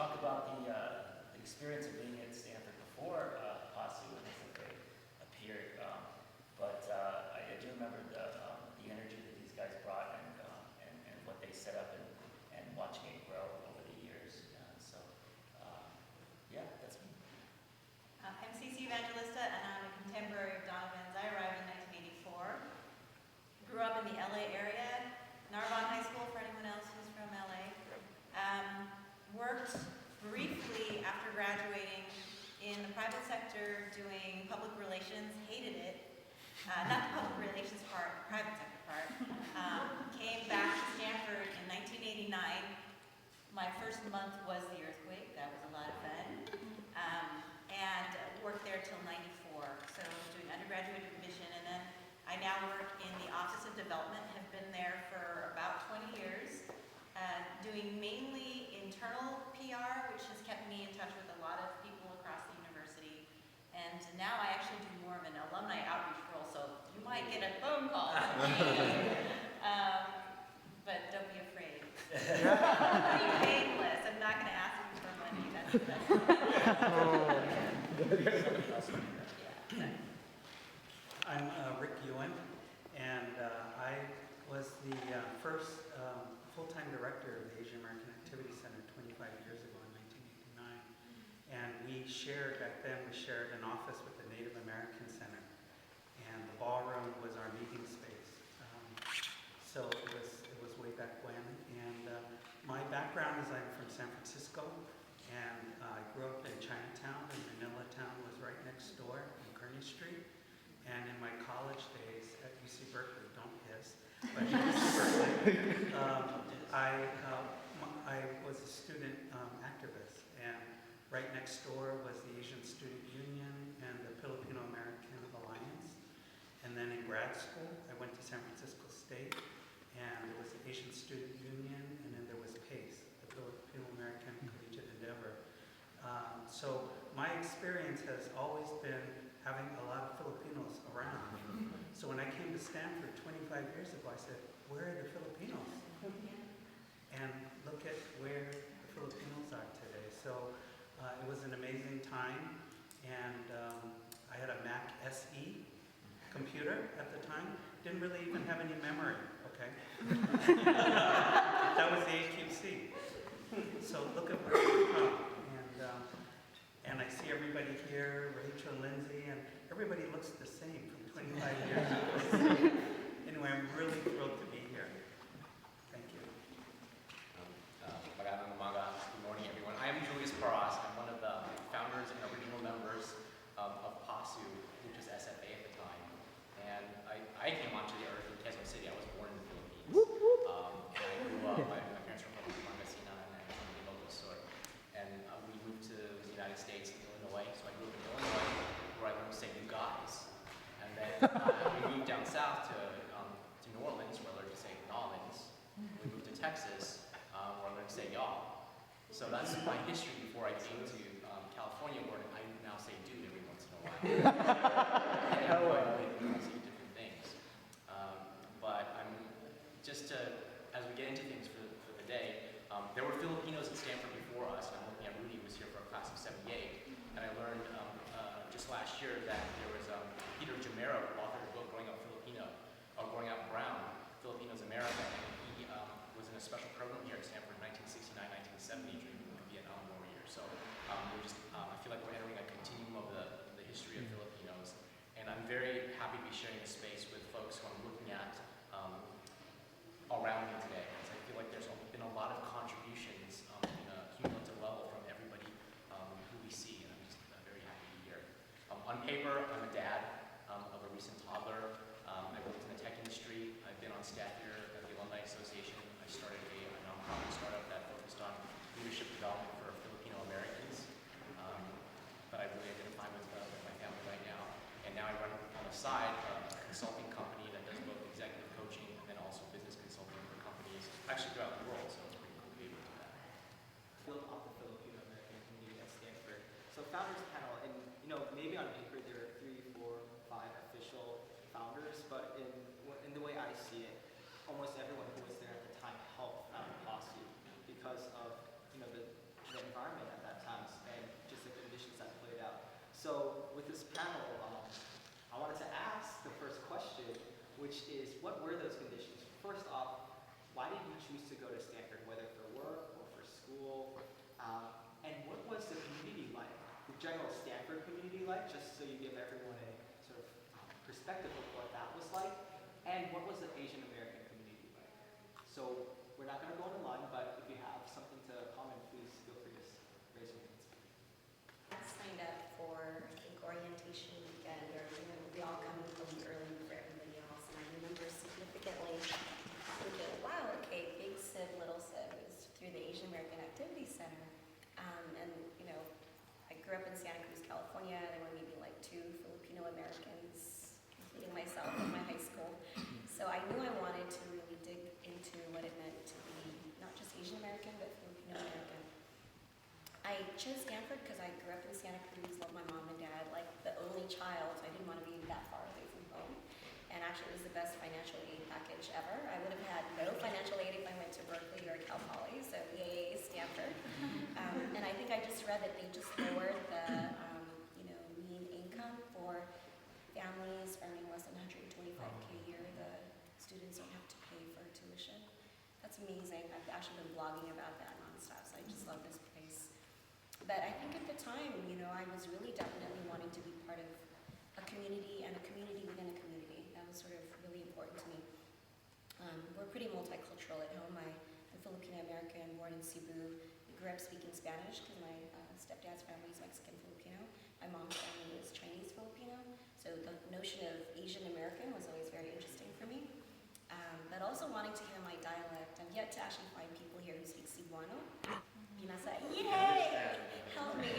talk about the experience of being at Stanford before PASU and as they appeared. But I do remember the energy that these guys brought and what they set up and watching it grow over the years. Yeah, that's me. I'm Ceci Evangelista, and I'm a contemporary of Donnovans. I arrived in 1984. Grew up in the LA area. Donnovan High School, for anyone else who's from LA. Worked briefly after graduating in the private sector doing public relations, hated it. Not the public relations part, the private sector part. Came back to Stanford in 1989. My first month was the earthquake. That was a lot of fun. And worked there till 94. So doing undergraduate division, and then I now work in the Office of Development, have been there for about 20 years, doing mainly internal PR, which has kept me in touch with a lot of people across the university. And now I actually do more of an alumni outreach role, so you might get a phone call from me. But don't be afraid. Pretty painless. I'm not going to ask you for money. I'm Rick Yuen, and I was the first full-time director of the Asian American Activity Center 25 years ago in 1989. And we shared, back then, we shared an office with the Native American Center. And the ballroom was our meeting space. So it was way back when. And my background is I'm from San Francisco. And I grew up in Chinatown, and Manila Town was right next door on Kearny Street. And in my college days at UC Berkeley, don't hiss, but at UC Berkeley, I was a student activist. And right next door was the Asian Student Union and the Filipino American Alliance. And then in grad school, I went to San Francisco State, and there was the Asian Student Union, and then there was PACE, the Filipino American Collegiate Endeavor. So my experience has always been having a lot of Filipinos around. So when I came to Stanford 25 years ago, I said, where are the Filipinos? And look at where the Filipinos are today. So it was an amazing time, and I had a Mac SE computer at the time. Didn't really even have any memory, okay? That was the AQC. So look at where we've come. And I see everybody here, Rachel, Lindsay, and everybody looks the same from 25 years ago. Anyway, I'm really thrilled to be here. Thank you. Good morning, everyone. I am Julius Paras. I'm one of the founders and original members of PASU, which was SFA at the time. And I came onto the earth in Quezon City. I was born in the Philippines. And I grew up, my parents were from Pangasinan and from the local sort. And we moved to the United States in Illinois. So I grew up in Illinois, where I learned to say you guys. And then we moved down south to New Orleans, where I learned to say Nolans. We moved to Texas, where I learned to say y'all. So that's my history before I came to California, where I now say dude every once in a while. I say different things. But I'm just as we get into things for the day, there were Filipinos at Stanford before us, and I'm looking at Rudy, who was here for a class of 78, and I learned just last year that there was Peter Jamero, who authored a book, Growing Up Brown, Filipinos America, and he was in a special program here at Stanford in 1969-1970 during the Vietnam War year. So I feel like we're entering a continuum of the history of Filipinos, and I'm very happy to be sharing this space with folks who I'm looking at around me today, because I feel like there's been a lot of contributions in a cumulative level from everybody who we see, and I'm just very happy to be here. On paper, I'm a dad of a recent toddler. I worked in the tech industry. I've been on staff here at the Alumni Association. I started a nonprofit startup that focused on leadership development for Filipino Americans. But I really identify with my family right now. And now I run on the side a consulting company that does both executive coaching and then also business consulting for companies actually throughout the world. So it's pretty cool to be able to do that. Built off the Filipino American community at Stanford. So founders panel, and maybe on paper there are 3, 4, 5 official founders, but in the way I see it, almost everyone who was there at the time helped found PASU because of the environment panel, I wanted to ask the first question, which is, what were those conditions? First off, why did you choose to go to Stanford, whether for work or for school? And what was the community like, the general Stanford community like, just so you give everyone a sort of perspective of what that was like? And what was the Asian American community like? So we're not going to go on the line, but if you have something to comment, please feel free to raise your hands. I signed up for, I think, orientation weekend, or we all come from early for everybody else, and I remember significantly thinking, wow, okay, big Civ, little Civ is through the Asian American Activity Center. And, I grew up in Santa Cruz, California. There were maybe like 2 Filipino Americans, including myself, in my high school. So I knew I wanted to really dig into what it meant to be not just Asian American, but Filipino American. I chose Stanford because I grew up in Santa Cruz, loved my mom and dad, like the only child, so I didn't want to be that far away from home. And actually, it was the best financial aid package ever. I would have had no financial aid if I went to Berkeley or Cal Poly, so yay, Stanford. And I think I just read that they just lowered the, mean income for families earning less than $125K a year. The students don't have to pay for tuition. That's amazing. I've actually been blogging about that nonstop, so I just love this place. But I think at the time, I was really definitely wanting to be part of a community and a community within a community. That was sort of really important to me. We're pretty multicultural at home. I'm Filipino American, born in Cebu. I grew up speaking Spanish because my stepdad's family is Mexican Filipino. My mom's family is Chinese Filipino. So the notion of Asian American was always very interesting for me. But also wanting to hear my dialect. I'm yet to actually find people here who speak Cebuano. Binasa, yay! Help me.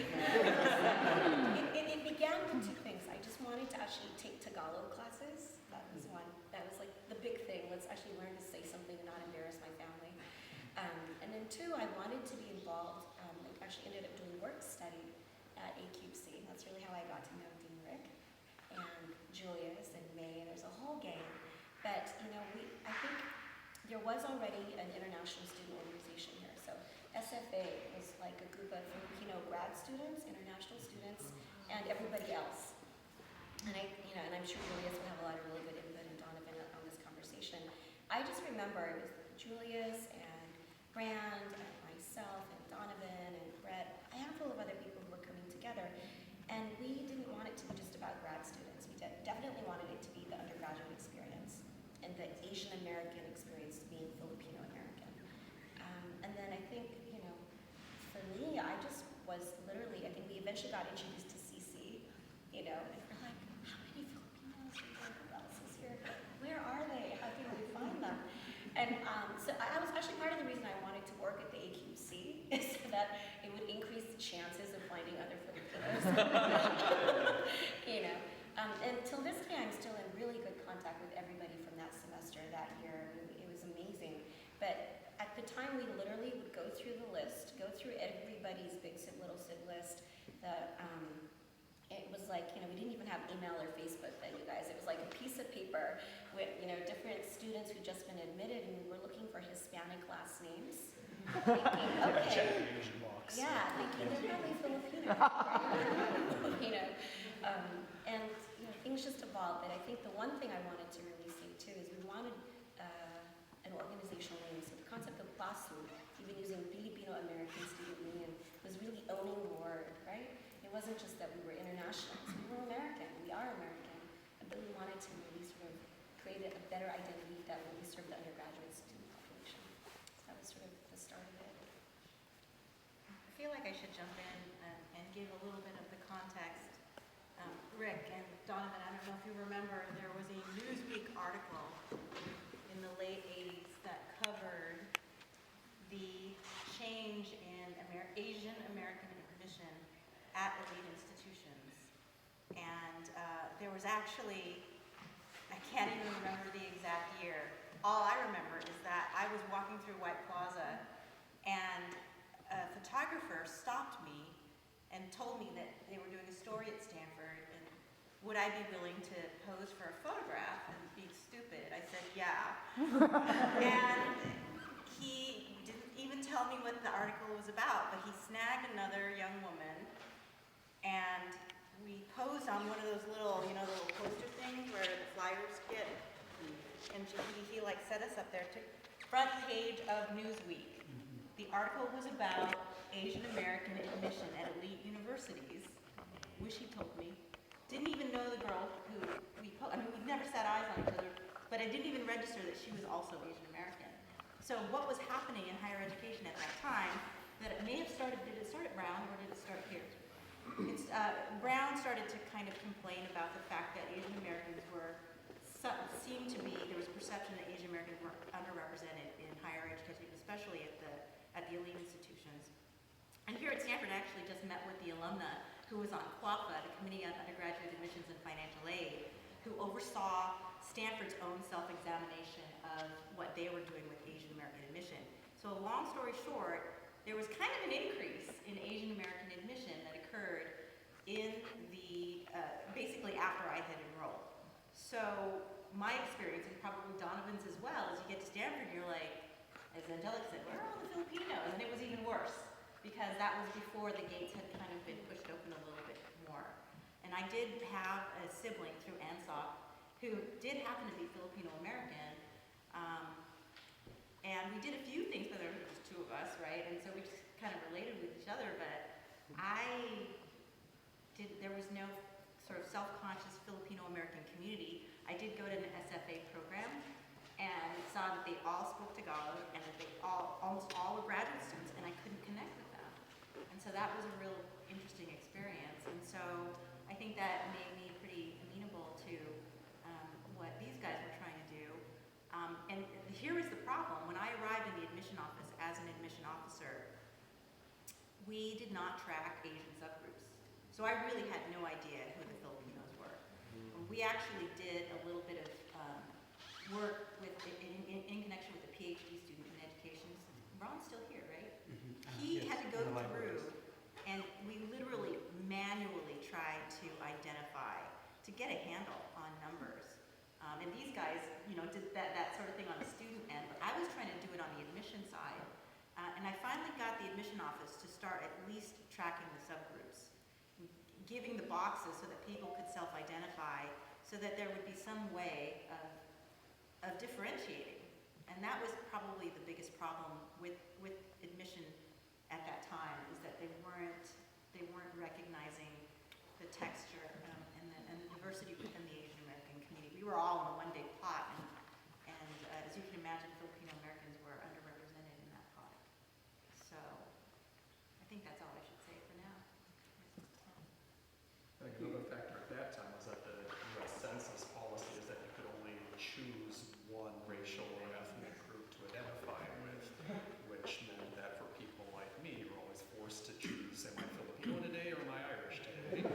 It began with 2 things. I just wanted to actually take Tagalog classes. That was one. That was like the big thing. Let's actually learn to say something and not embarrass my family. And then 2, I wanted to be involved. I actually ended up doing work study at AQC. That's really how I got to know Dean Rick and Julius and May. And there's a whole gang. But I think there was already an international student organization here. So SFA was like a group of Filipino grad students, international students, and everybody else. And I'm sure Julius will have a lot of really good input and Donnovan on this conversation. I just remember it was Julius and Brand and myself and Donnovan and Brett, a handful of other people who were coming together. And we didn't want it to be just about grad students. We definitely wanted it to be the undergraduate experience and the Asian American experience being Filipino American. And then I think, for me, I just was literally, I think we eventually got introduced to Ceci, and we're like, how many Filipinos are here? Who else is here? Where are they? How can we find them? And so I was actually part of the reason I wanted to work at the AQC, is so that it would increase the chances of finding other Filipinos. And till this day, I'm still in really good contact with everybody from that semester, that year. It was amazing. But at the time, we literally would go through the list, go through everybody's big Civ, little Civ list. It was like, we didn't even have email or Facebook then, you guys. It was like a piece of paper with, different students who'd just been admitted, and we were looking for Hispanic last names. Thinking, okay, yeah, thinking they're probably Filipino. And things just evolved. But I think the one thing I wanted to really see too is we wanted an organizational name. So the concept of PASU, even using Pilipino American Student Union, was really owning the word, right? It wasn't just that we were internationals. We were American. We are American. But we wanted to really sort of create a better identity that would serve the undergraduate student population. So that was sort of the start of it. I feel like I should jump in and give a little bit of the context. Rick and Donnovan, I don't know if you remember, there was a Newsweek article in the late 80s that covered the change in Asian American admission at elite institutions. And there was actually, I can't even remember the exact year. All I remember is that I was walking through White Plaza and a photographer stopped me and told me that they were doing a story at Stanford and would I be willing to pose for a photograph and be stupid? I said, yeah. And he didn't even tell me what the article was about, but he snagged another young woman and we posed on one of those little, the little poster things where the flyers get, and he like set us up there to front page of Newsweek. The article was about Asian American admission at elite universities. Wish he told me. Didn't even know the girl who we'd never set eyes on each other, but I didn't even register that she was also Asian American. So what was happening in higher education at that time, that it may have started, did it start at Brown or did it start here? Brown started to kind of complain about the fact that Asian Americans seemed to be, there was perception that Asian Americans were underrepresented in higher education, especially at the elite institutions. And here at Stanford, I actually just met with the alumna who was on QAFA, the Committee on Undergraduate Admissions and Financial Aid, who oversaw Stanford's own self-examination of what they were doing with Asian American admission. So long story short, there was kind of an increase in Asian American admission that occurred in the, basically after I had enrolled. So my experience, and probably Donovan's as well, is you get to Stanford, you're like, as Eangelica said, where are all the Filipinos? And it was even worse, because that was before the gates had kind of been pushed open a little bit more. And I did have a sibling through ANSOC who did happen to be Filipino-American, and we did a few things, but there was just two of us, right? And so we just kind of related with each other, but there was no sort of self-conscious Filipino-American community. I did go to an SFA program and saw that they all spoke Tagalog and that almost all were graduate students, and I couldn't connect with them. And so that was a real interesting experience. And so I think that made me pretty amenable to what these guys were trying to do. And here is the problem. When I arrived in the admission office as an admission officer, we did not track Asian subgroups. So I really had no idea who the Filipinos were. We actually did a little bit of work in connection with a PhD student in education. Ron's still here, right? He had to go through, and we literally manually tried to identify, to get a handle on numbers. And these guys, did that sort of thing on the student end, but I was trying to do it on the admission side. And I finally got the admission office to start at least tracking the subgroups, giving the boxes so that people could self-identify, so that there would be some way of differentiating. And that was probably the biggest problem with admission at that time, is that they weren't recognizing the texture and the diversity within the Asian American community. We were all in a one big pot, and as you can imagine, Filipino Americans were underrepresented in that pot. So I think that's all I should say for now. I think another factor at that time was that the U.S. Census policy is that you could only choose one racial or ethnic group to identify with, which meant that for people like me, you were always forced to choose, am I Filipino today or am I Irish today?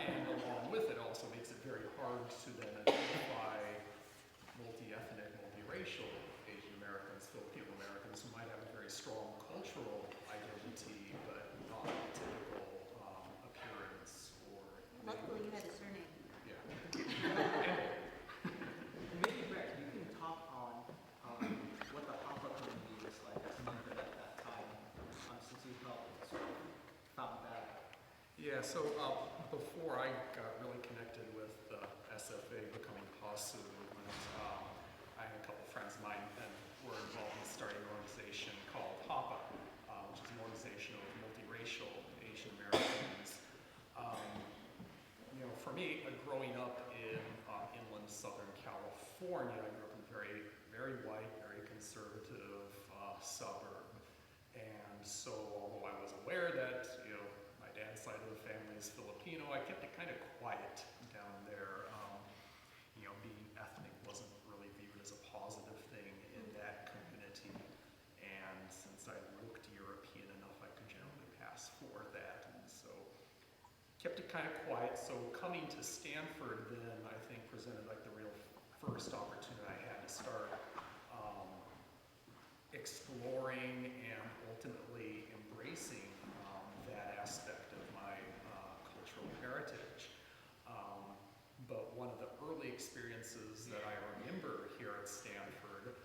And along with it also makes it very hard to then identify multi-ethnic, multiracial Asian Americans, Filipino Americans who might have a very strong cultural identity, but not typical appearance or Luckily, you had a surname. yeah. Maybe Brett, you can talk on what the Hapa community was like at Stanford at that time, since you helped sort of found that. Yeah, so before I got really connected with the SFA becoming PASU movement, I had a couple friends of mine and were involved in starting an organization called HAPA, which is an organization of multiracial Asian Americans. For me, growing up in inland Southern California, I grew up in a very, very white, very conservative suburb. And so, although I was aware that, my dad's side of the family is Filipino, I kept it kind of quiet down there. Being ethnic wasn't really viewed as a positive thing in that community. And since I looked European enough, I could generally pass for that. And so, kept it kind of quiet. So coming to Stanford then, I think, presented like the real first opportunity I had to start exploring and ultimately embracing that aspect of my cultural heritage. But one of the early experiences that I remember here at Stanford,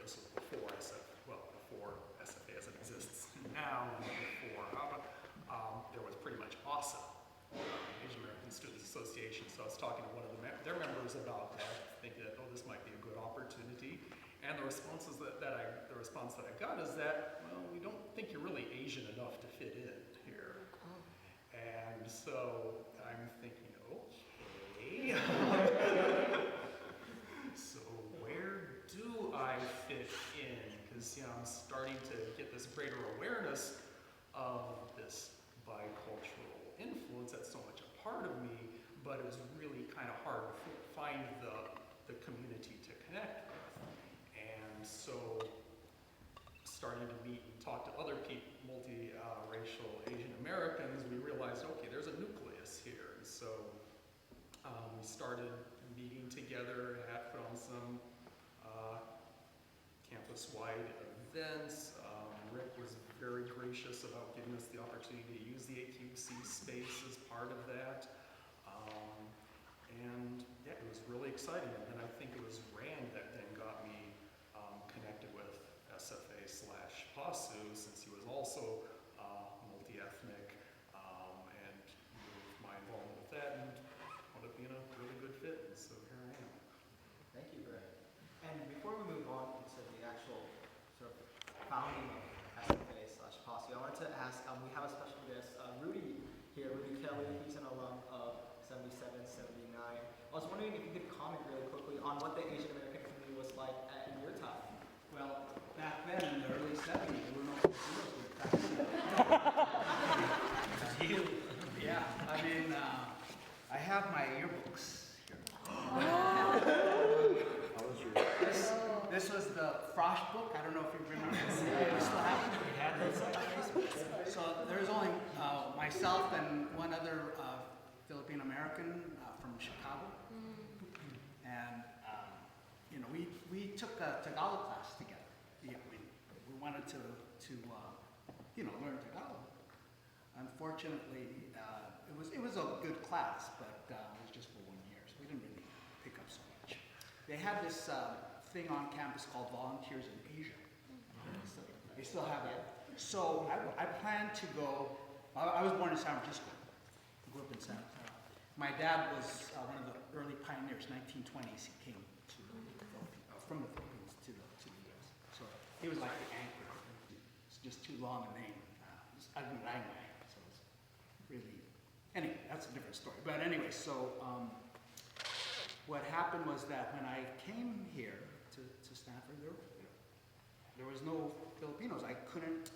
so before SFA as it exists now, and before there was pretty much Association. So I was talking to one of their members about that, thinking that, oh, this might be a good opportunity. And the response that I got is that, well, we don't think you're really Asian enough to fit in here. And so I'm thinking, okay. So where do I fit in? Because I'm starting to get this greater awareness of this bicultural influence that's so much a part of me, but it was really kind of hard to find the community to connect with. And so starting to meet and talk to other people, multi-racial Asian Americans, we realized, okay, there's a nucleus here. And so we started meeting together, had put on some campus-wide events. Rick was very gracious about giving us the opportunity to use the AQC space as part of that. And yeah, it was really exciting. And then I think it was Rand that then got me connected with SFA/PASU, since he was also multi-ethnic, and my involvement with that and wound up being a really good fit. And so here I am. Thank you, Brett. And before we move on into the actual sort of founding of SFA/PASU, I wanted to ask, we have a special guest, Rudy here, Rudy Kelly. He's an alum of 77, 79. I was wondering if you could comment really quickly on what the Asian American community was like in your time. Well, back then in the early 70s, there were no computers with fax. Yeah, I mean, I have my yearbooks here. This was the Frost book. I don't know if you remember. We still have it. We had it. So there's only myself and one other Filipino American from Chicago. And you know, we took a Tagalog class together. Yeah, we wanted to you know, learn Tagalog. Unfortunately, it was a good class, but it was just for 1 year, so we didn't really pick up so much. They had this thing on campus called Volunteers in Asia. So they still have it. So I plan to go. I was born in San Francisco. Grew up in San Francisco. My dad was one of the early pioneers. 1920s, he came to from the Philippines to the U.S. So he was like the anchor. It's just too long a name. I didn't like it, so it's really. Anyway, that's a different story. But anyway, so what happened was that when I came here to Stanford, there was no Filipinos. I couldn't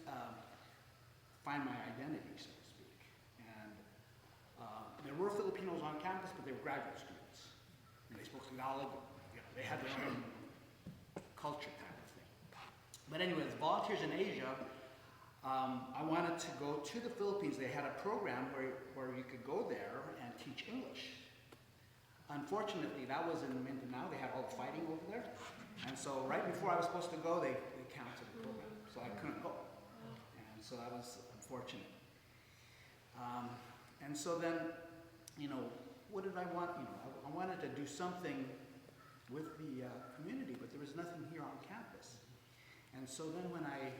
find my identity, so to speak. And there were Filipinos on campus, but they were graduate students. And they spoke Tagalog. You know, they had their own culture type of thing. But anyway, the Volunteers in Asia, I wanted to go to the Philippines. They had a program where you could go there and teach English. Unfortunately, that was in Mindanao. They had all the fighting over there. And so right before I was supposed to go, they canceled the program. So I couldn't go. And so that was unfortunate. And so then, you know, what did I want? You know, I wanted to do something with the community, but there was nothing here on campus. And so then when I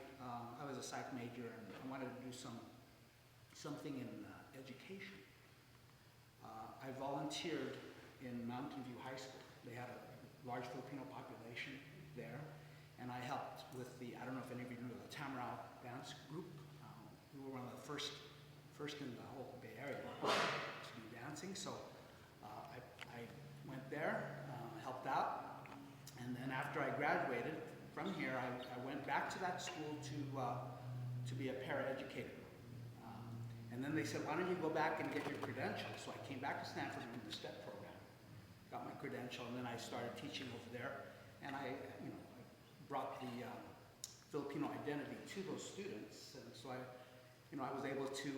was a psych major and I wanted to do something in education, I volunteered in Mountain View High School. They had a large Filipino population there, and I helped with I don't know if any of you know the Tamaraw dance group. We were one of the first in the whole Bay Area to do dancing, so I went there, helped out, and then after I graduated from here, I went back to that school to be a paraeducator. And then they said, why don't you go back and get your credentials? So I came back to Stanford and did the STEP program, got my credential, and then I started teaching over there. And I brought the Filipino identity to those students. And so I was able to,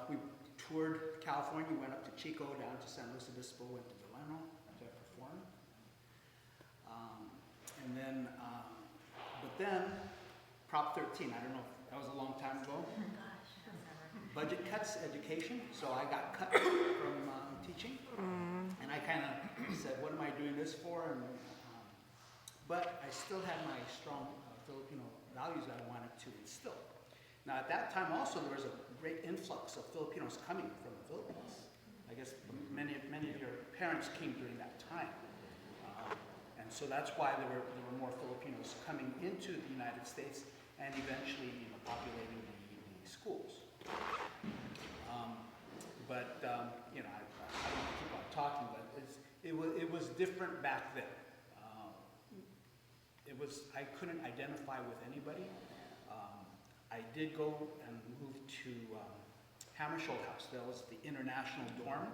we toured California, went up to Chico, down to San Luis Obispo, went to Ollano to perform. And then, but then, Prop 13, I don't know, that was a long time ago. Budget cuts education, so I got cut from teaching. And I kind of said, what am I doing this for? And, but I still had my strong Filipino values that I wanted to instill. Now at that time also there was a great influx of Filipinos coming from the Philippines. I guess many of your parents came during that time. And so that's why there were more Filipinos coming into the United States and eventually, populating the schools. But I don't want to keep on talking, but it was different back then. I couldn't identify with anybody. I did go and move to Hammersholt House. That was the international dorm.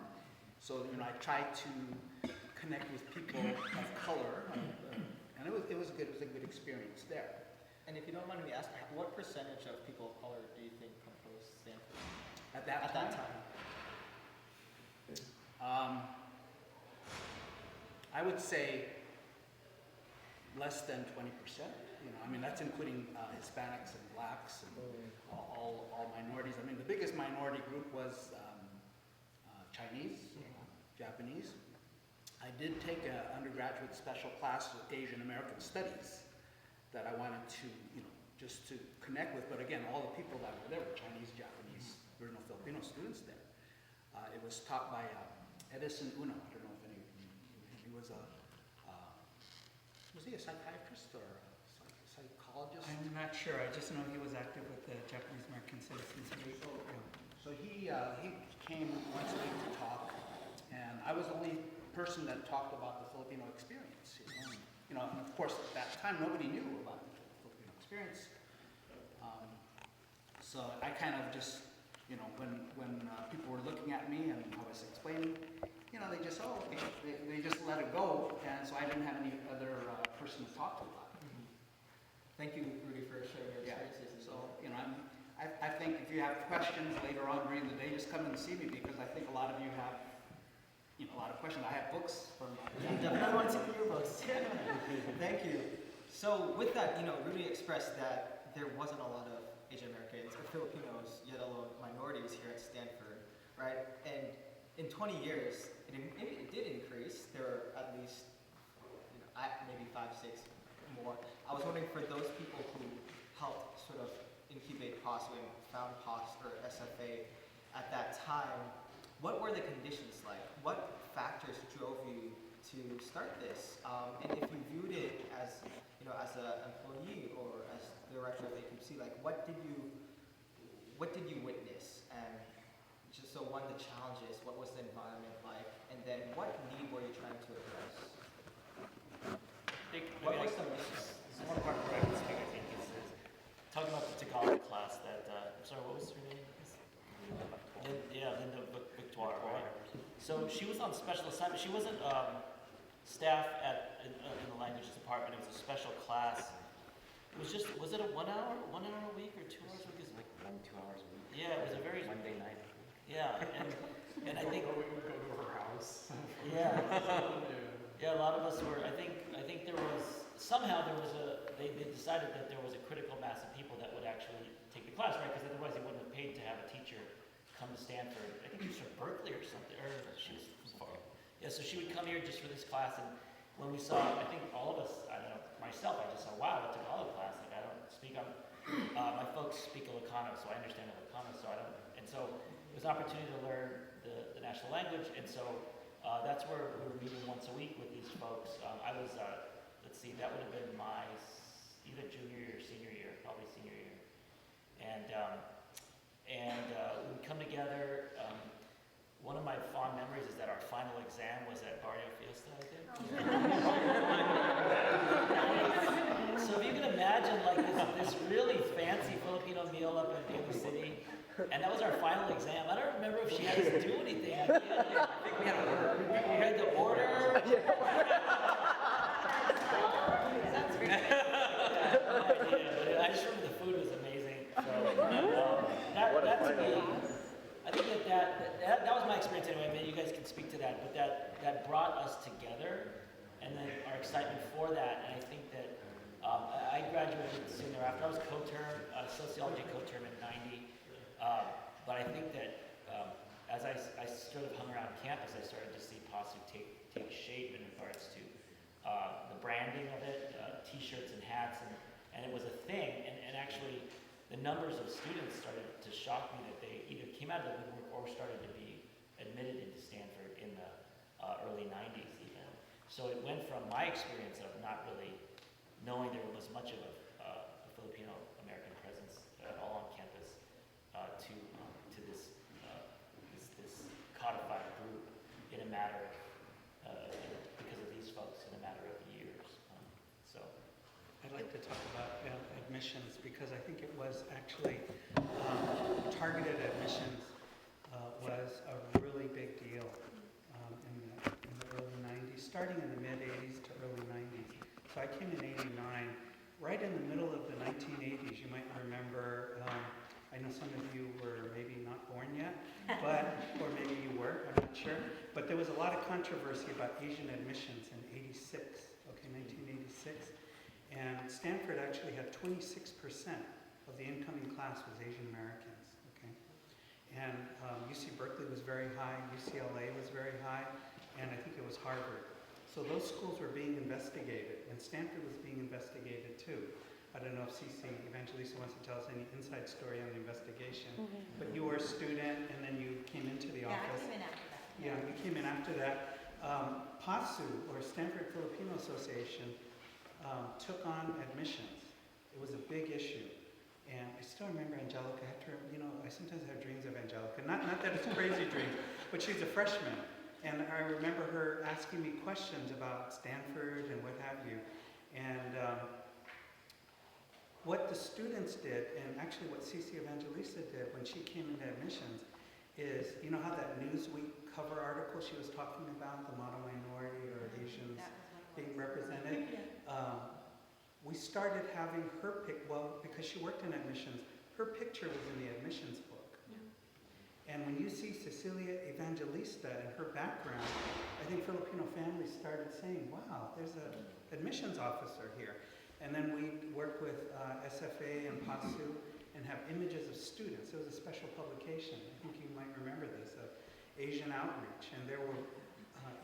So I tried to connect with people of color, and it was a good experience there. And if you don't mind me asking, what percentage of people of color do you think composed Stanford At that time? I would say less than 20%. That's including Hispanics and blacks and all minorities. The biggest minority group was Chinese, Japanese. I did take an undergraduate special class of Asian American Studies that I wanted to, just to connect with. But again, all the people that were there were Chinese, Japanese. There were no Filipino students there. It was taught by Edison Uno. I don't know if any of you knew him. He was was he a psychiatrist or a psychologist? I'm not sure. I just know he was active with the Japanese American Citizens League. So he came once a week to talk, and I was the only person that talked about the Filipino experience. And of course at that time nobody knew about the Filipino experience. So I kind of just, when people were looking at me and I was explaining, they just they just let it go, and so I didn't have any other person to talk to about it. Thank you, Rudy, for sharing your experiences. So I think if you have questions later on during the day, just come and see me, because I think a lot of you have a lot of questions. I have books from. Definitely want to see your books. Thank you. So with that, Rudy expressed that there wasn't a lot of Asian Americans or Filipinos, yet alone minorities here at Stanford, right? And in 20 years, it did increase. There were at least maybe 5, 6 more. I was wondering, for those people who helped sort of incubate PASU and found PASU or SFA at that time, what were the conditions like? What factors drove you to start this? And if you viewed it as, as an employee or as director of AQC, what did you witness? And just so one, the challenges, what was the environment like? And then what need were you trying to address? What was the mission? There's one part where I would speak, I think, is talking about the Tagalog class that, I'm sorry, what was her name? Linda Victoire, right? So she was on special assignment. She wasn't staff in the languages department. It was a special class. It was was it a 1 hour a week or 2 hours a week? Like 1-2 hours a week. Yeah, it was a very Monday night. Yeah, and I think we would go to her house. yeah, a lot of us were. I think there was they decided that there was a critical mass of people that would actually take the class, right? Because otherwise they wouldn't have paid to have a teacher come to Stanford. I think she was from Berkeley or something, or she was from far. Yeah, so she would come here just for this class, and when we saw, I think all of us, I don't know, myself, I just saw, wow, it's a Tagalog class. Like, I don't speak, my folks speak Ollano, so I understand Ollano, so I don't, and so it was an opportunity to learn the national language, and so that's where we were meeting once a week with these folks. I was, let's see, that would have been my either junior year or senior year, probably senior year, and we would come together. One of my fond memories is that our final exam was at Barrio Fiesta, I think. So if you can imagine, like, this really fancy Filipino meal up in Daly City, and that was our final exam. I don't remember if she had us do anything. I think we had to order. We had to order. Sounds great. I just remember the food was amazing. So, that to me, I think that was my experience anyway. Maybe you guys can speak to that, but that brought us together, and then our excitement for that. And I think that I graduated soon thereafter. I was co-term, sociology co-term in '90, but I think that as I sort of hung around campus, I started to see PASU take shape in regards to the branding of it, T-shirts and hats, and it was a thing. And actually, the numbers of students started to shock me that they either came out of the woodwork or started to be admitted into Stanford in the early 90s even. So it went from my experience of not really knowing there was much of a Filipino American presence at all on campus to this codified group in a matter of, because of these folks, in a matter of years. So I'd like to talk about admissions because I think it was actually targeted admissions was a really big deal in the early 90s, starting in the mid-80s to early 90s. So I came in '89, right in the middle of the 1980s. You might remember, I know some of you were maybe not born yet, or maybe you were, I'm not sure. But there was a lot of controversy about Asian admissions in 1986. And Stanford actually had 26% of the incoming class was Asian Americans, okay? And UC Berkeley was very high, UCLA was very high, and I think it was Harvard. So those schools were being investigated, and Stanford was being investigated too. I don't know if Ceci Evangelista wants to tell us any inside story on the investigation, but you were a student and then you came into the office. Yeah, I came in after that. Yeah, you came in after that. PASU, or Stanford Filipino Association, took on admissions. It was a big issue. And I still remember Eangelica. I sometimes have dreams of Eangelica. Not that it's crazy dreams, but she's a freshman. And I remember her asking me questions about Stanford and what have you. And what the students did, and actually what Ceci Evangelista did when she came into admissions, is, you know how that Newsweek cover article she was talking about, the model minority or Asians being represented? We started having her because she worked in admissions, her picture was in the admissions book. And when you see Ceci Evangelista and her background, I think Filipino families started saying, wow, there's an admissions officer here. And then we work with SFA and PASU and have images of students. It was a special publication, I think you might remember this, of Asian outreach. And there were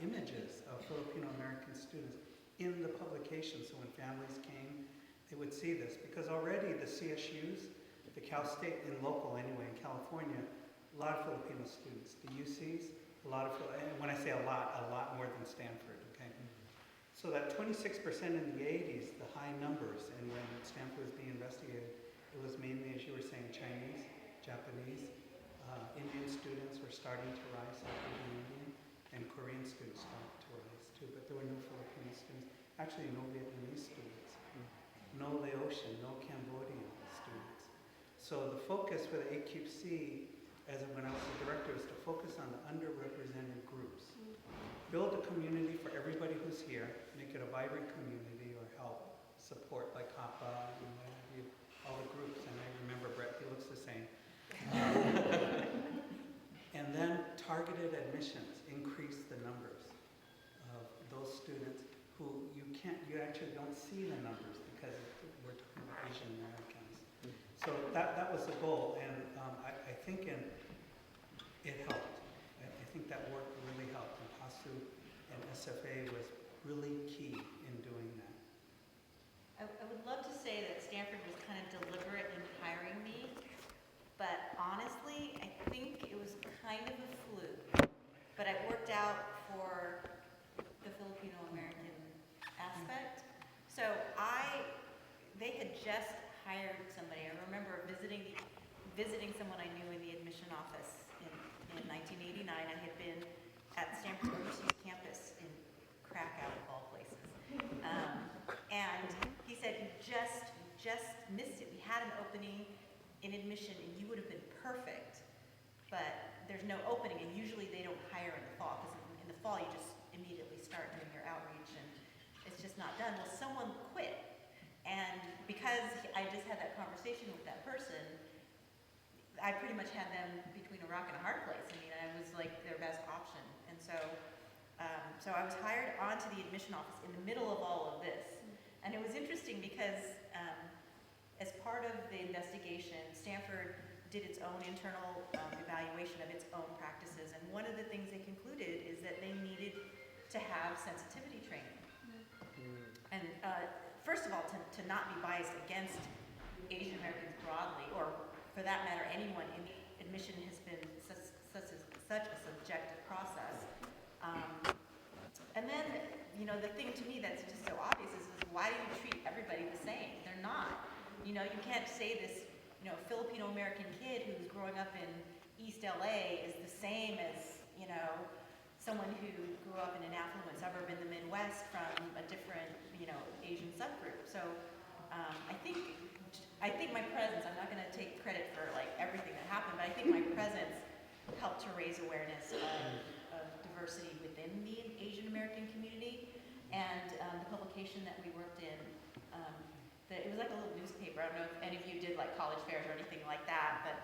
images of Filipino American students in the publication, so when families came, they would see this. Because already the CSUs, the Cal State, in local anyway, in California, a lot of Filipino students. The UCs, a lot of, and when I say a lot more than Stanford, okay? So that 26% in the 80s, the high numbers, and when Stanford was being investigated, it was mainly, as you were saying, Chinese, Japanese, Indian students were starting to rise, South Asian Indian, and Korean students started to rise too, but there were no Filipino students, actually no Vietnamese students, no Laotian, no Cambodian students. So the focus for the AQC, when I was the director, was to focus on the underrepresented groups. Build a community for everybody who's here, make it a vibrant community, or help support like CAPA and what have you, all the groups, and I remember Brett, he looks the same. And then targeted admissions, increase the numbers of those students who you actually don't see the numbers because we're talking about Asian Americans. So that was the goal, and I think it helped. I think that work really helped, and PASU and SFA was really key in doing that. I would love to say that Stanford was kind of deliberate in hiring me, but honestly, I think it was kind of a fluke. But it worked out for the Filipino American aspect. So they had just hired somebody. I remember visiting someone I knew in the admission office in 1989. I had been at Stanford's overseas campus in Krakow, of all places. And he said, you just missed it. We had an opening in admission and you would have been perfect, but there's no opening, and usually they don't hire in the fall, because in the fall you just immediately start doing your outreach and it's just not done. Well, someone quit, and because I just had that conversation with that person, I pretty much had them between a rock and a hard place. I mean, I was like their best option. And so I was hired onto the admission office in the middle of all of this. And it was interesting because as part of the investigation, Stanford did its own internal evaluation of its own practices. And one of the things they concluded is that they needed to have sensitivity training. And first of all, to not be biased against Asian Americans broadly, or for that matter, anyone in admission has been such a such a subjective process. And then, the thing to me that's just so obvious is why do you treat everybody the same? They're not. You can't say this, Filipino American kid who's growing up in East LA is the same as, someone who grew up in an affluent suburb in the Midwest from a different, Asian subgroup. So I think my presence, I'm not going to take credit for like everything that happened, but I think my presence helped to raise awareness of diversity within the Asian American community. And the publication that we worked in, it was like a little newspaper. I don't know if any of you did like college fairs or anything like that, but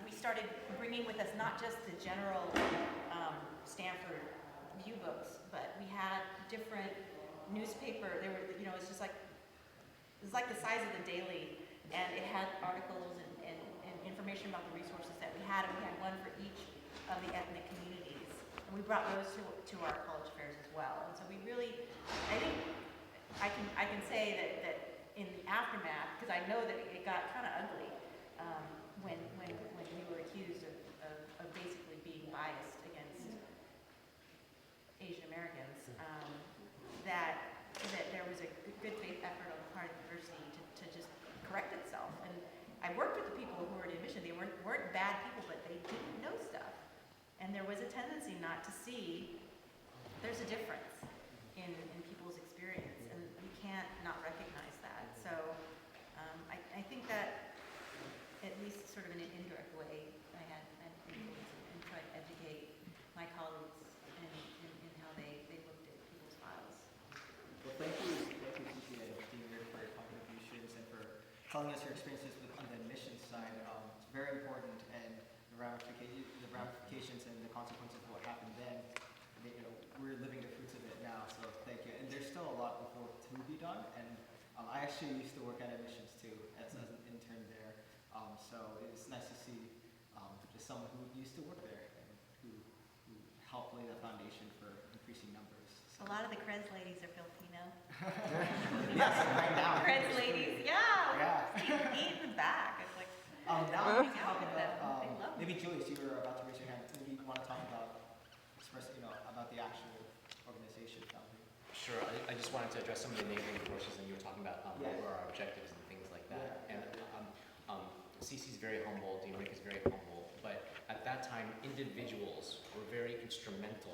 we started bringing with us not just the general Stanford view books, but we had different newspaper. They were, it was just like, it was like the size of the Daily, and it had articles and information about the resources that we had, and we had one for each of the ethnic communities. And we brought those to our college fairs as well. And so we really, I think, I can say that in the aftermath, because I know that it got kind of ugly when we were accused of basically being biased against Asian Americans, that there was a good faith effort on the part of the university to just correct itself. And I worked with the people who were in admission. They weren't bad people, but they didn't know stuff. And there was a tendency not to see there's a difference in people's experience, and you can't not recognize that. So I think that at least sort of in an indirect way, I had influence and tried to educate my colleagues in how they looked at people's files. Well, thank you, Ceci and Dean Rick, for your contributions and for telling us your experiences on the admissions side. It's very important, and the ramifications and the consequences of what happened then. We're living the fruits of it now, so thank you. And there's still a lot of work to be done, and I actually used to work at admissions too, as an intern there. So it's nice to see just someone who used to work there and who helped lay the foundation for increasing numbers. A So. lot of the Creds ladies are Filipino. Yes, right now. Creds ladies, eat in the back. It's like, now hang out with them. They love them. maybe Julius, you were about to raise your hand. Maybe you want to talk about about the actual organization founding. Sure. I just wanted to address some of the enabling forces that you were talking about, what were our objectives and things like that. Yeah. And Ceci's very humble, Dean Rick is very humble, but at that time, individuals were very instrumental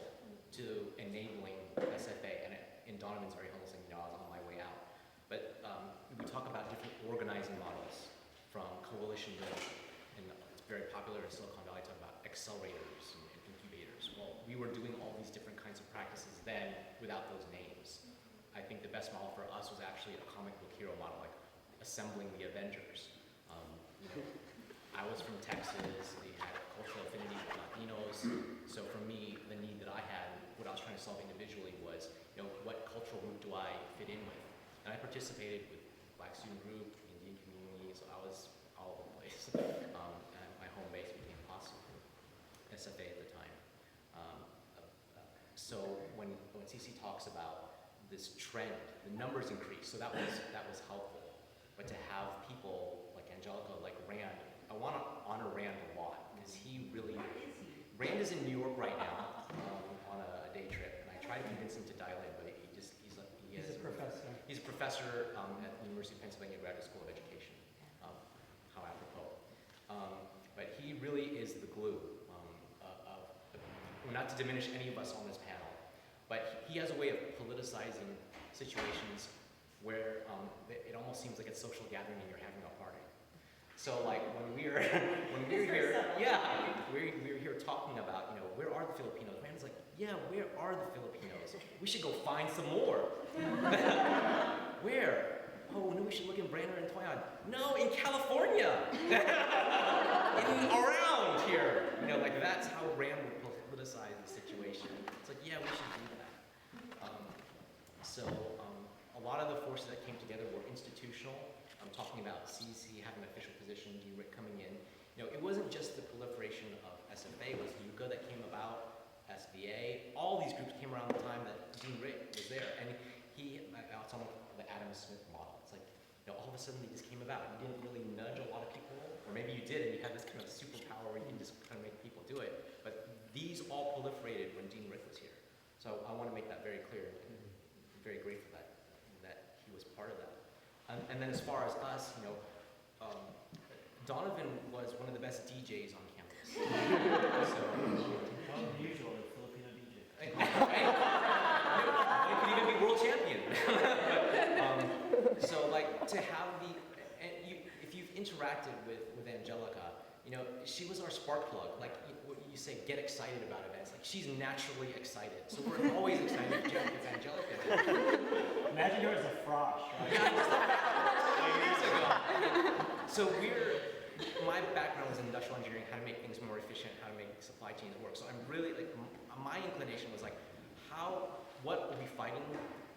to enabling SFA, and Donovan's very humble, saying, I was on my way out. But we talk about different organizing models, from coalition building, and it's very popular in Silicon Valley, talk about accelerators and incubators. Well, we were doing all these different kinds of practices then without those names. I think the best model for us was actually a comic book hero model, like assembling the Avengers. I was from Texas, they had cultural affinity with Latinos, so for me, the need that I had, what I was trying to solve individually was, what cultural group do I fit in with? And I participated with Black student group, Indian community, so I was all over the place. And my home base became PASU, SFA at the time. So when Ceci talks about this trend, the numbers increased, so that was helpful. But to have people like Eangelica, like Rand, I want to honor Rand a lot, because he really... Where is he? Rand is in New York right now on a day trip, and I tried to convince him to dial in, but he's a professor. He's a professor at the University of Pennsylvania Graduate School of Education. How apropos. But he really is the glue not to diminish any of us on this panel, but he has a way of politicizing situations where it almost seems like it's social gathering and you're having a party. So like when we were here, we were here talking about, where are the Filipinos? Rand's like, where are the Filipinos? We should go find some more. Where? Oh, no, we should look in Brainerd and Toyon. No, in California. Around here. That's how Rand would politicize the situation. It's like, we should do that. A lot of the forces that came together were institutional. I'm talking about Ceci having an official position, Dean Rick coming in. It wasn't just the proliferation of SFA, it was UGA that came about, SVA. All these groups came around the time that Dean Rick was there. And it's almost the Adam Smith model. It's like, all of a sudden they just came about. You didn't really nudge a lot of people, or maybe you did and you had this kind of superpower where you can just kind of make people do it. But these all proliferated when Dean Rick was here. So I want to make that very clear, and I'm very grateful that he was part of that. And then as far as us, Donnovan was one of the best DJs on campus. So, Unusual Filipino DJ. He could even be world champion. So like to have if you've interacted with Eangelica, she was our spark plug. Like you say, get excited about events. Like she's naturally excited. So we're always excited if Eangelica. Imagine her as a frosh, right? Yeah, just like 5 years ago. So my background was in industrial engineering, how to make things more efficient, how to make supply chains work. So I'm really my inclination was like, what are we fighting?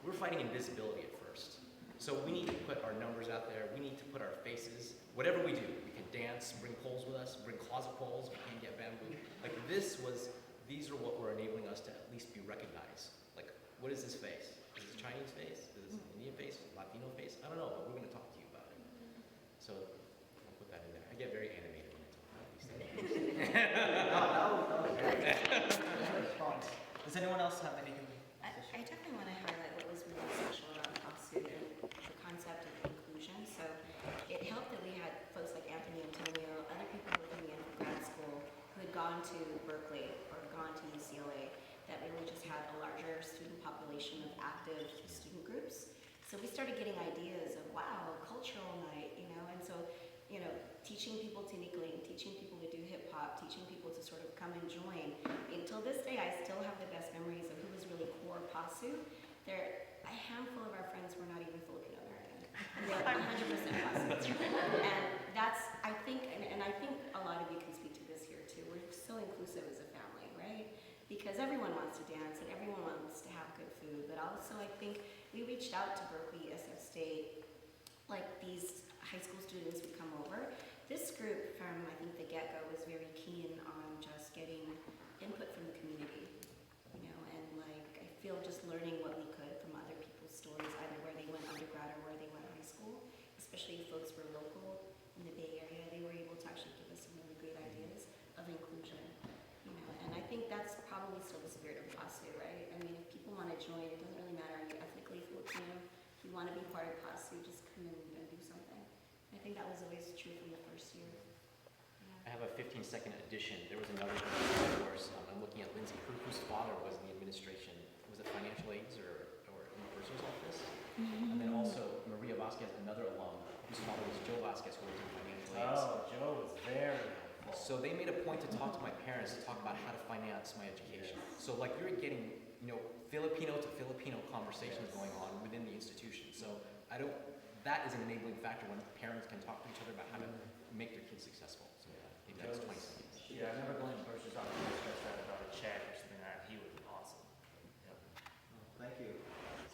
We're fighting invisibility at first. So we need to put our numbers out there. We need to put our faces. Whatever we do, we can dance, bring poles with us, bring closet poles. We can get bamboo. Like these are what were enabling us to at least be recognized. Like, what is this face? Is this Chinese face? Is this Indian face? Latino face? I don't know, but we're going to talk to you about it. So I'll put that in there. I get very animated when I talk about these things. That was very good response. Does anyone else have anything? I definitely want to highlight what was really special about PASU and the concept of inclusion. So it helped that we had folks like Anthony Antonio, other people working in grad school who had gone to Berkeley or gone to UCLA, that really just had a larger student population of active student groups. So we started getting ideas of, wow, cultural night, and so, teaching people to nickling, teaching people to do hip hop, teaching people to sort of come and join. Until this day, I still have the best memories of who was really core PASU. A handful of our friends were not even Filipino American. They were 100% PASU. And that's, I think a lot of you can speak to this here too. We're so inclusive as a family, right? Because everyone wants to dance and everyone wants to have good food. But also I think we reached out to Berkeley, SF State, like these high school students would come over. This group from, I think, the get-go was very keen on just getting input from the community, and I feel just learning what we could from other people's stories, either where they went undergrad or where they went high school, especially if folks were local in the Bay Area, they were able to actually give us some really great ideas of inclusion, and I think that's probably still the spirit of PASU, right? I mean, if people want to join, it doesn't really matter, are you ethnically Filipino? If you want to be part of PASU, just come in and do something. I think that was always true from the first year. I have a 15-second addition. There was another course. I'm looking at Lindsay, whose father was in the administration. Was it financial aids or in the bursar's office? And then also Maria Vasquez, another alum, whose father was Joe Vasquez, who was in financial aids. Oh, Joe was very helpful. So they made a point to talk to my parents to talk about how to finance my education. So like you're getting, Filipino to Filipino conversations going on within the institution. So that is an enabling factor when parents can talk to each other about how to make their kids successful. So maybe that's 20 seconds. Yeah, I remember going to Bursar's office and stressed out about a check or something like that. He was awesome. Yep. Thank you.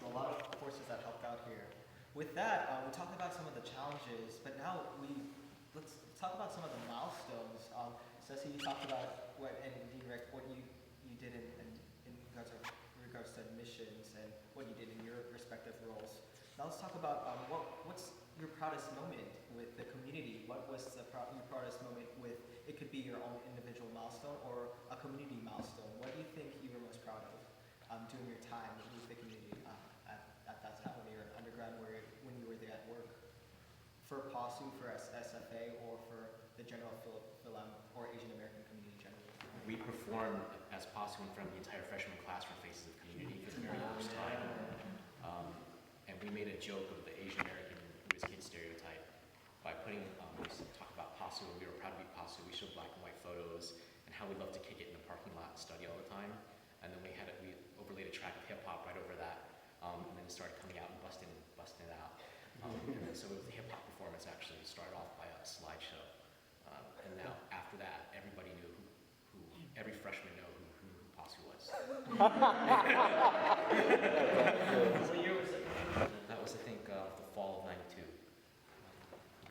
So a lot of courses that helped out here. With that, we talked about some of the challenges, but now let's talk about some of the milestones. Ceci, you talked about what you did in regards to admissions and what you did in your respective roles. Now let's talk about what's your proudest moment with the community. What was your proudest moment with? It could be your own individual milestone or a community milestone. What do you think you were most proud of during your time with the community at that time when you were undergrad, when you were there at work? For PASU, for SFA, or for the general Philam or Asian American community generally? We performed as PASU in front of the entire freshman class for Faces of Community for the very first time. And we made a joke of the Asian American whiz kid stereotype by putting, we talk about PASU, and we were proud to be PASU. We showed black and white photos and how we love to kick it in the parking lot and study all the time. And then we overlaid a track of hip hop right over that, and then it started coming out and busting it out. And then so it was the hip hop performance actually started off by a slideshow. And now after that, everybody knew every freshman knew who PASU was. What year was it? That was, I think, the fall of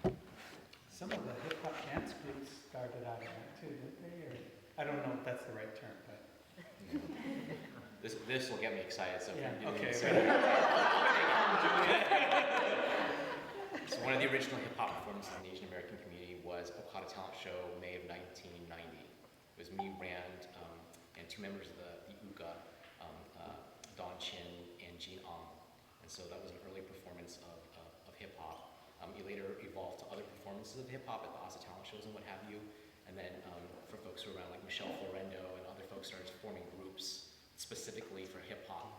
'92. Some of the hip hop dance groups started out of that too, didn't they? Or, I don't know if that's the right term, but. This will get me excited. So Yeah, okay. So one of the original hip hop performances in the Asian American community was Okada Talent Show, May of 1990. It was me, Rand, and 2 members of the UGA, Don Chin and Jean Ong. And so that was an early performance of hip hop. It later evolved to other performances of hip hop at the Asa talent shows and what have you. And then for folks who were around, like Michelle Florendo and other folks, started forming groups specifically for hip hop.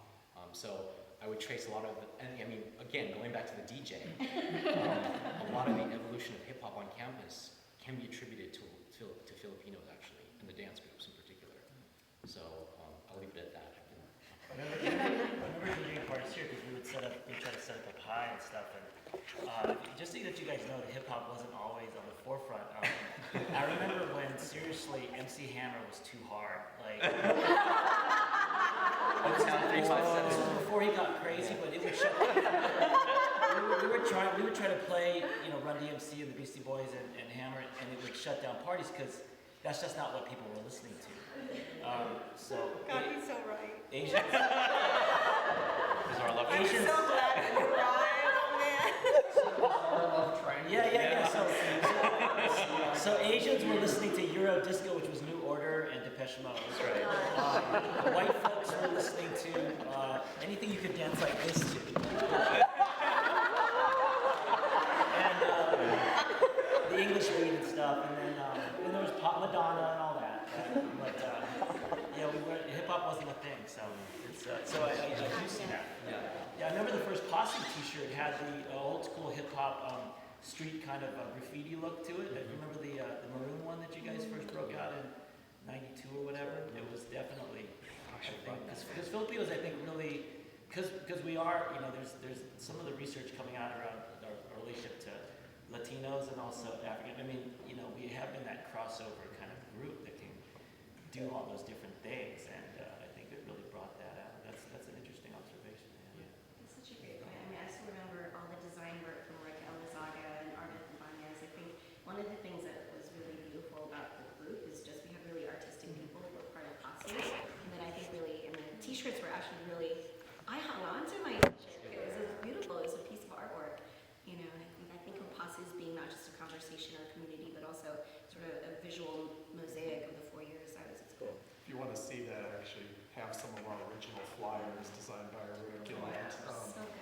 So I would trace a lot of, and I mean, again, going back to the DJ, a lot of the evolution of hip hop on campus can be attributed to Filipinos actually, and the dance groups in particular. So I'll leave it at that. I remember doing parties here because we try to set up a pie and stuff. And just so that you guys know, that hip hop wasn't always on the forefront. I remember when seriously MC Hammer was too hard. Like, this was before he got crazy, but it would shut. we would try to play, Run DMC and the Beastie Boys and Hammer, and it would shut down parties because that's just not what people were listening to. God, he's so right. Asians. These are our love I'm Asians. so glad that you arrived, man. Yeah. So Asians were listening to Euro disco, which was New Order and Depeche Mode. That's right. White folks were listening to anything you could dance like this to. And the English beat and stuff, and then there was pop Madonna and all that. But hip hop wasn't a thing, so I do see that. Yeah, I remember the first PASU T-shirt had the old school hip hop street kind of graffiti look to it. You remember the maroon one that you guys first broke out in '92 or whatever? It was definitely, because Filipinos, I think, really, because we are, there's some of the research coming out around our relationship to Latinos and also African. I mean, we have been that crossover kind of group that can do all those different things, and I think it really brought that out. That's an interesting observation. Yeah. That's such a great point. I mean, I still remember all the design work from like Eangelica and Arvid Ibanez. I think one of the things that was really beautiful about the group is just we have really artistic people who are part of PASU. And then I think really, and the t-shirts were actually really, I hung on to my t-shirt. It was beautiful. It was a piece of artwork. And I think of PASU as being not just a conversation or a community, but also sort of a visual mosaic of the 4 years I was at school. If you want to see that, I actually have some of our original flyers designed by our regular So good.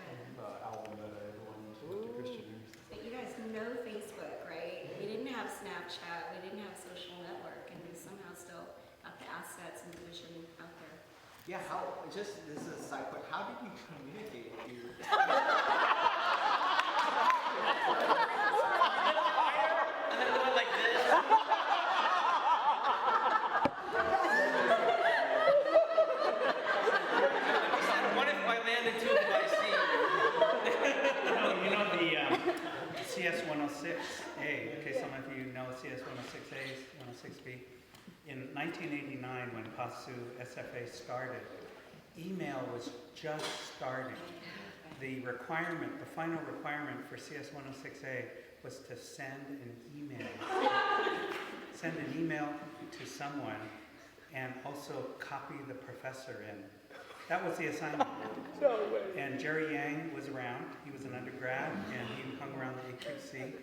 album that I belonged to the Christian Youth. But you guys know Facebook, right? We didn't have Snapchat, we didn't have social network, and we somehow still got the assets and the vision out there. Yeah, this is a side point, how did you communicate with you? And then going like this. What if I landed 2 if I see? The CS106A, okay, some of you know CS106A, 106B. In 1989, when PASU SFA started, email was just starting. The final requirement for CS106A was to send an email. Send an email to someone and also copy the professor in. That was the assignment. And Jerry Yang was around. He was an undergrad and he hung around the AQC.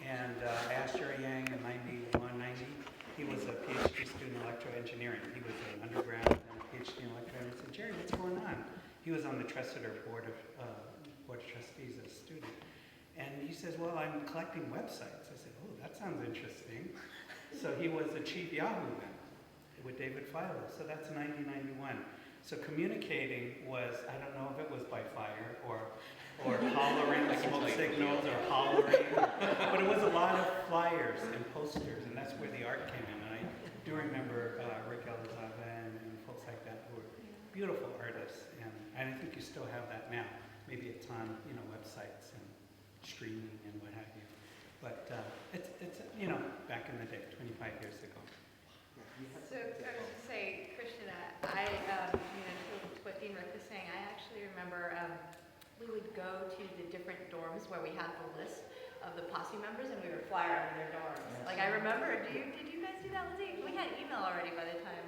And I asked Jerry Yang in 91, 90. He was a PhD student in electroengineering. He was an undergrad and a PhD in electroengineering. I said, Jerry, what's going on? He was on the Tressiter Board of Trustees as a student. And he says, well, I'm collecting websites. I said, oh, that sounds interesting. So he was the chief Yahoo then with David Filo. So that's 1991. So communicating was, I don't know if it was by fire or hollering, smoke signals or hollering, but it was a lot of flyers and posters, and that's where the art came in. And I do remember Rick Elizalde and folks like that who were beautiful artists, and I think you still have that now. Maybe it's on websites and streaming and what have you. But it's back in the day, 25 years ago. So I was going to say, Christian, to what Dean Rick was saying, I actually remember we would go to the different dorms where we had the list of the PASU members, and we would flyer out their dorms. Like I remember, did you guys do that, Lizzie? We had email already by the time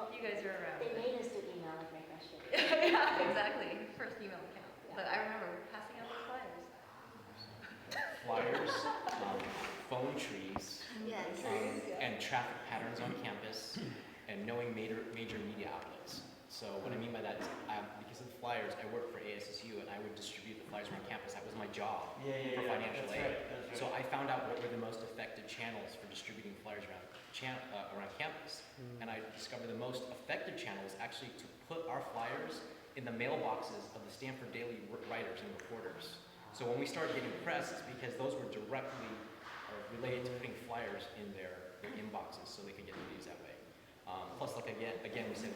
you guys were around. They made us do email like my freshman. Yeah, exactly. First email account. Yeah. But I remember passing out those flyers. Flyers, phone trees, Yes. and traffic patterns on campus, and and knowing major media outlets. So what I mean by that is, because of the flyers, I worked for ASSU and I would distribute the flyers around campus. That was my job for financial aid. That's right. So I found out what were the most effective channels for distributing flyers around campus. And I discovered the most effective channel was actually to put our flyers in the mailboxes of the Stanford Daily writers and reporters. So when we started getting press, it's because those were directly related to putting flyers in their inboxes so they could get the news that way. Plus, like again, we said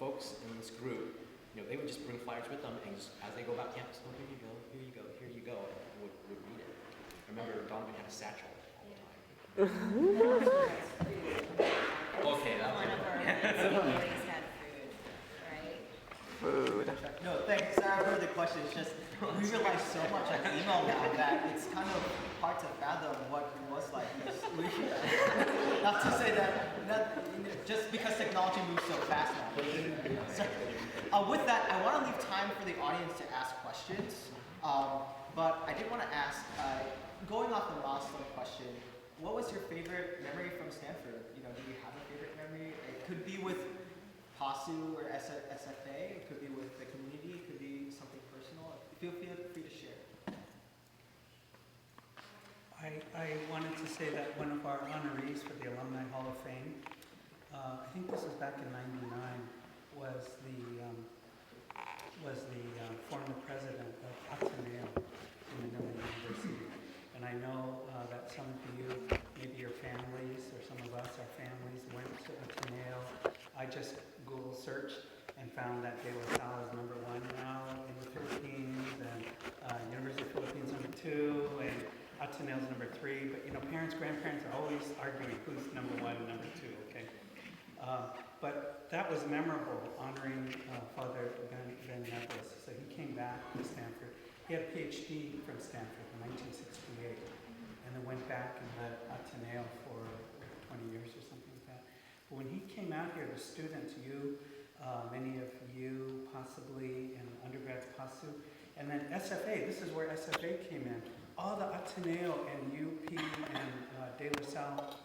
folks in this group, they would just bring flyers with them, and just, as they go about campus, oh, here you go, here you go, here you go, and would read it. I remember Donnovan had a satchel all the time. Okay, that was One of our always had food, right? Food. No, thanks, Sarah, for the question. It's just, we realize so much on email now that it's kind of hard to fathom what it was like. Not to say that, just because technology moves so fast now. So, with that, I want to leave time for the audience to ask questions. But I did want to ask, going off the milestone question, what was your favorite memory from Stanford? Do you have a favorite memory? It could be with PASU or SFA, it could be with the community, it could be something personal. Feel free to share. I wanted to say that one of our honorees for the Alumni Hall of Fame, I think this was back in '99, was the former president of Ateneo in Manila University. And I know that some of you, maybe your families or some of us, our families, went to Ateneo. I just Google searched and found that De La Salle is #1 now in the Philippines, and University of the Philippines #2, and Ateneo's #3. But parents, grandparents are always arguing who's #1 and #2. Okay, but that was memorable, honoring Father Ben Neves. So he came back to Stanford. He had a PhD from Stanford in 1968, and then went back and led Ateneo for 20 years or something like that. But when he came out here, the students, many of you possibly, and undergrads PASU, and then SFA, this is where SFA came in. All the Ateneo and UP and De La Salle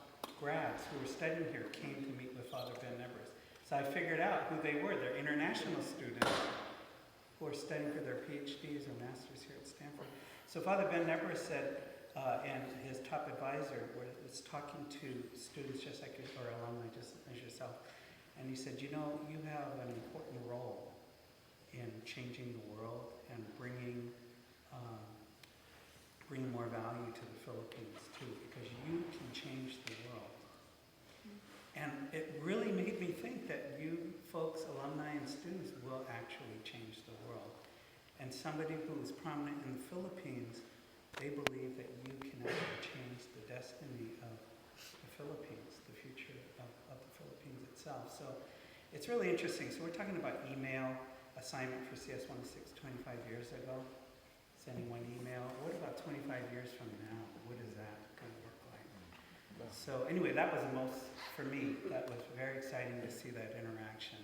grads who were studying here came to meet with Father Ben Neves. So I figured out who they were. They're international students who are studying for their PhDs or masters here at Stanford. So Father Ben Neves said, and his top advisor was talking to students just like or alumni just as yourself, and he said, you have an important role in changing the world and bringing more value to the Philippines too, because you can change the world. And it really made me think that you folks, alumni and students, will actually change the world. And somebody who is prominent in the Philippines, they believe that you can actually change the destiny of the Philippines, the future of the Philippines itself. So it's really interesting. So we're talking about email assignment for CS16 25 years ago. Sending one email. What about 25 years from now? What is that going to look like? So anyway, that was for me, that was very exciting to see that interaction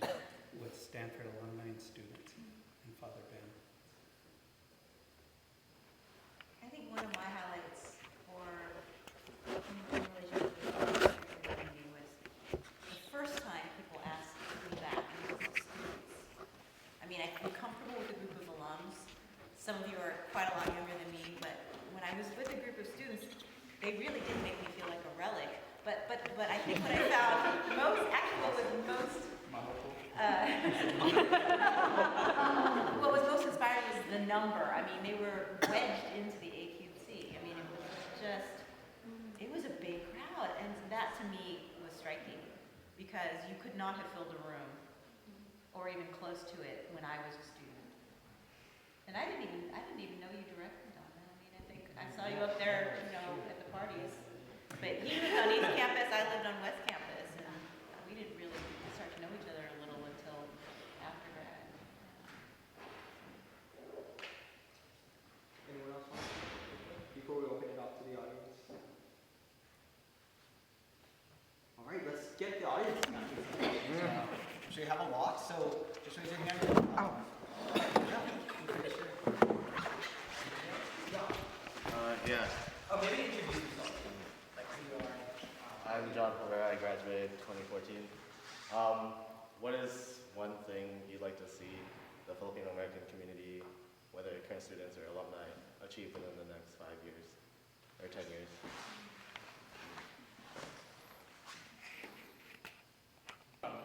with Stanford alumni and students and Father Ben. I think one of my highlights for in relation to the community was the first time people asked me back as students. I mean, I'm comfortable with a group of alums. Some of you are quite a lot younger than me, but when I was with a group of students, they really did make me feel like a relic. But I think what I found what was most inspiring was the number. I mean, they were wedged into the AQC. I mean, it was a big crowd, and that to me was striking because you could not have filled a room or even close to it when I was a student. And I didn't even know you directly, Donna. I mean, I think I saw you up there, at the parties. But he lived on East Campus, I lived on West Campus, and we didn't really start to know each other a little until after that. Anyone else want to? Before we open it up to the audience. All right, let's get the audience now. So you have a lot, so just raise your hand. Yeah. Oh, maybe introduce yourself. Like who you are. I'm John Polvera. I graduated 2014. What is one thing you'd like to see the Filipino American community, whether current students or alumni, achieve within the next 5 years or 10 years?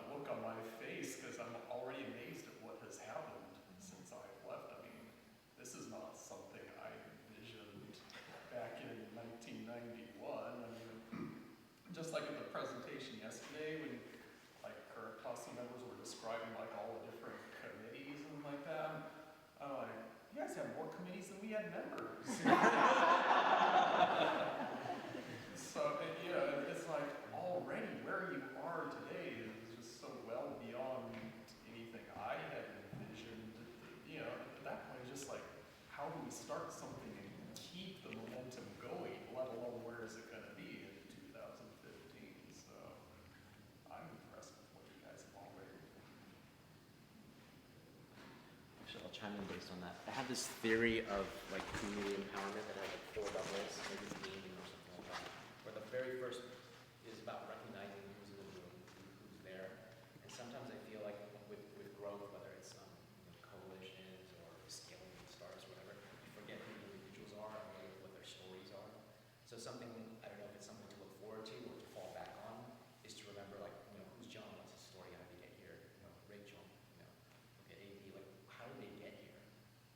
Look on my face because I'm already amazed at what has happened since I've left. I mean, this is not something I envisioned back in 1991. I mean, just like at the presentation yesterday when like current PASU members were describing like all the different committees and like that, I'm like, you guys have more committees than we had members. So, you know, it's like already where you are today is just so well beyond anything I had envisioned. You know, at that point, it's just like, how do we start something and keep the momentum going, let alone where is it going to be in 2015? So, I'm impressed with what you guys have already done. Actually, I'll chime in based on that. I have this theory of like community empowerment that has like 4 levels, maybe gaming or something like that. Where the very first is about recognizing who's in the room, who's there. And sometimes I feel like with growth, whether it's coalitions or scaling stars or whatever, you forget who the individuals are and what their stories are. So something, I don't know if it's something to look forward to or to fall back on, is to remember like, who's John, what's his story, how did he get here? Rachel, look at AD, like how did they get here?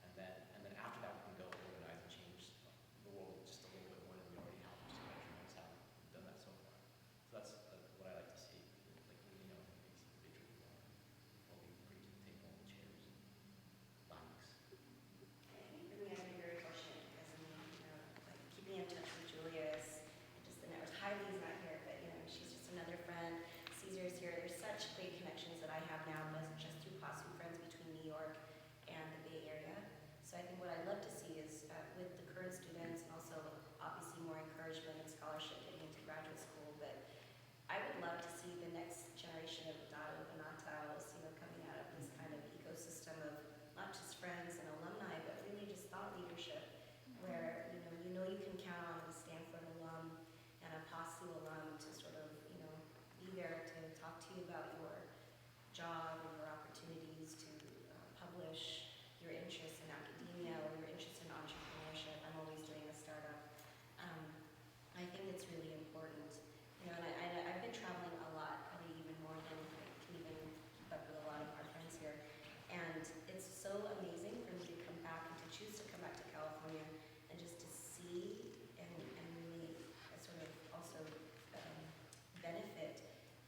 And then after that we can go organize and change the world just a little bit more than we already have, just because you guys haven't done that so far. So that's what I like to see, like individuals all be free to take all the chairs. Thanks. I think for me, I've been very fortunate because like keeping in touch with Julius, just the network. Heidi's not here, but she's just another friend. Caesar's here. There's such great connections that I have now, just through PASU friends between New York and the Bay Area. So I think what I'd love to see is with the current students and also obviously more encouragement and scholarship getting into graduate school, but I would love to see the next generation of Donnovan coming out of this kind of ecosystem of not just friends and alumni, but really just thought leadership, where you can count on a Stanford alum and a PASU alum to sort of be there to talk to you about your job and your opportunities to publish, your interest in academia or your interest in entrepreneurship. I'm always doing a startup. I think it's really important. And I've been traveling a lot, probably even more than I can even keep up with a lot of our friends here. And it's so amazing for me to come back and to choose to come back to California and just to see and really sort of also benefit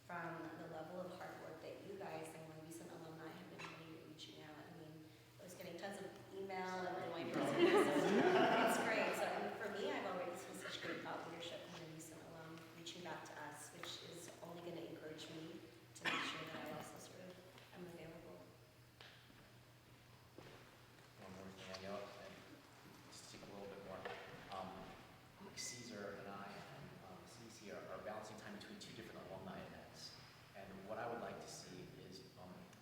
from the level of hard work that you guys and my recent alumni have been really reaching out. I mean, I was getting tons of email and reminders. It's great. So for me, I've already seen such great thought leadership from the recent alum reaching back to us, which is only going to encourage me to make sure that I also sort of am available. One more thing I know, and just to speak a little bit more, Caesar and I and Ceci are balancing time between 2 different alumni events. And what I would like to see is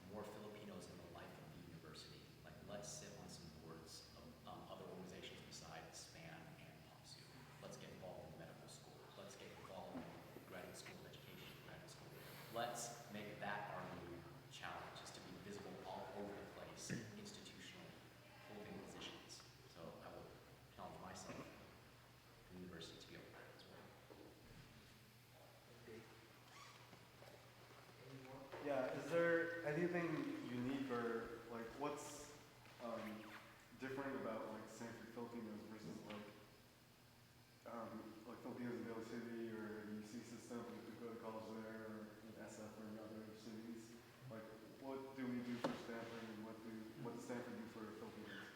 more Filipinos in the life of the university. Like, let's sit on some boards of other organizations besides SPAN and PASU. Let's get involved in medical school. Let's get involved in graduate school education, graduate school. Let's make that our new challenge, is to be visible all over the place, institutionally, holding positions. So I will challenge myself, the university, to be able to do that as well. Yeah, is there anything unique or like what's different about like Stanford Filipinos versus like Filipinos in Daly City or UC system if we go to college there or in SF or in other cities? Like what do we do for Stanford and what does Stanford do for Filipinos?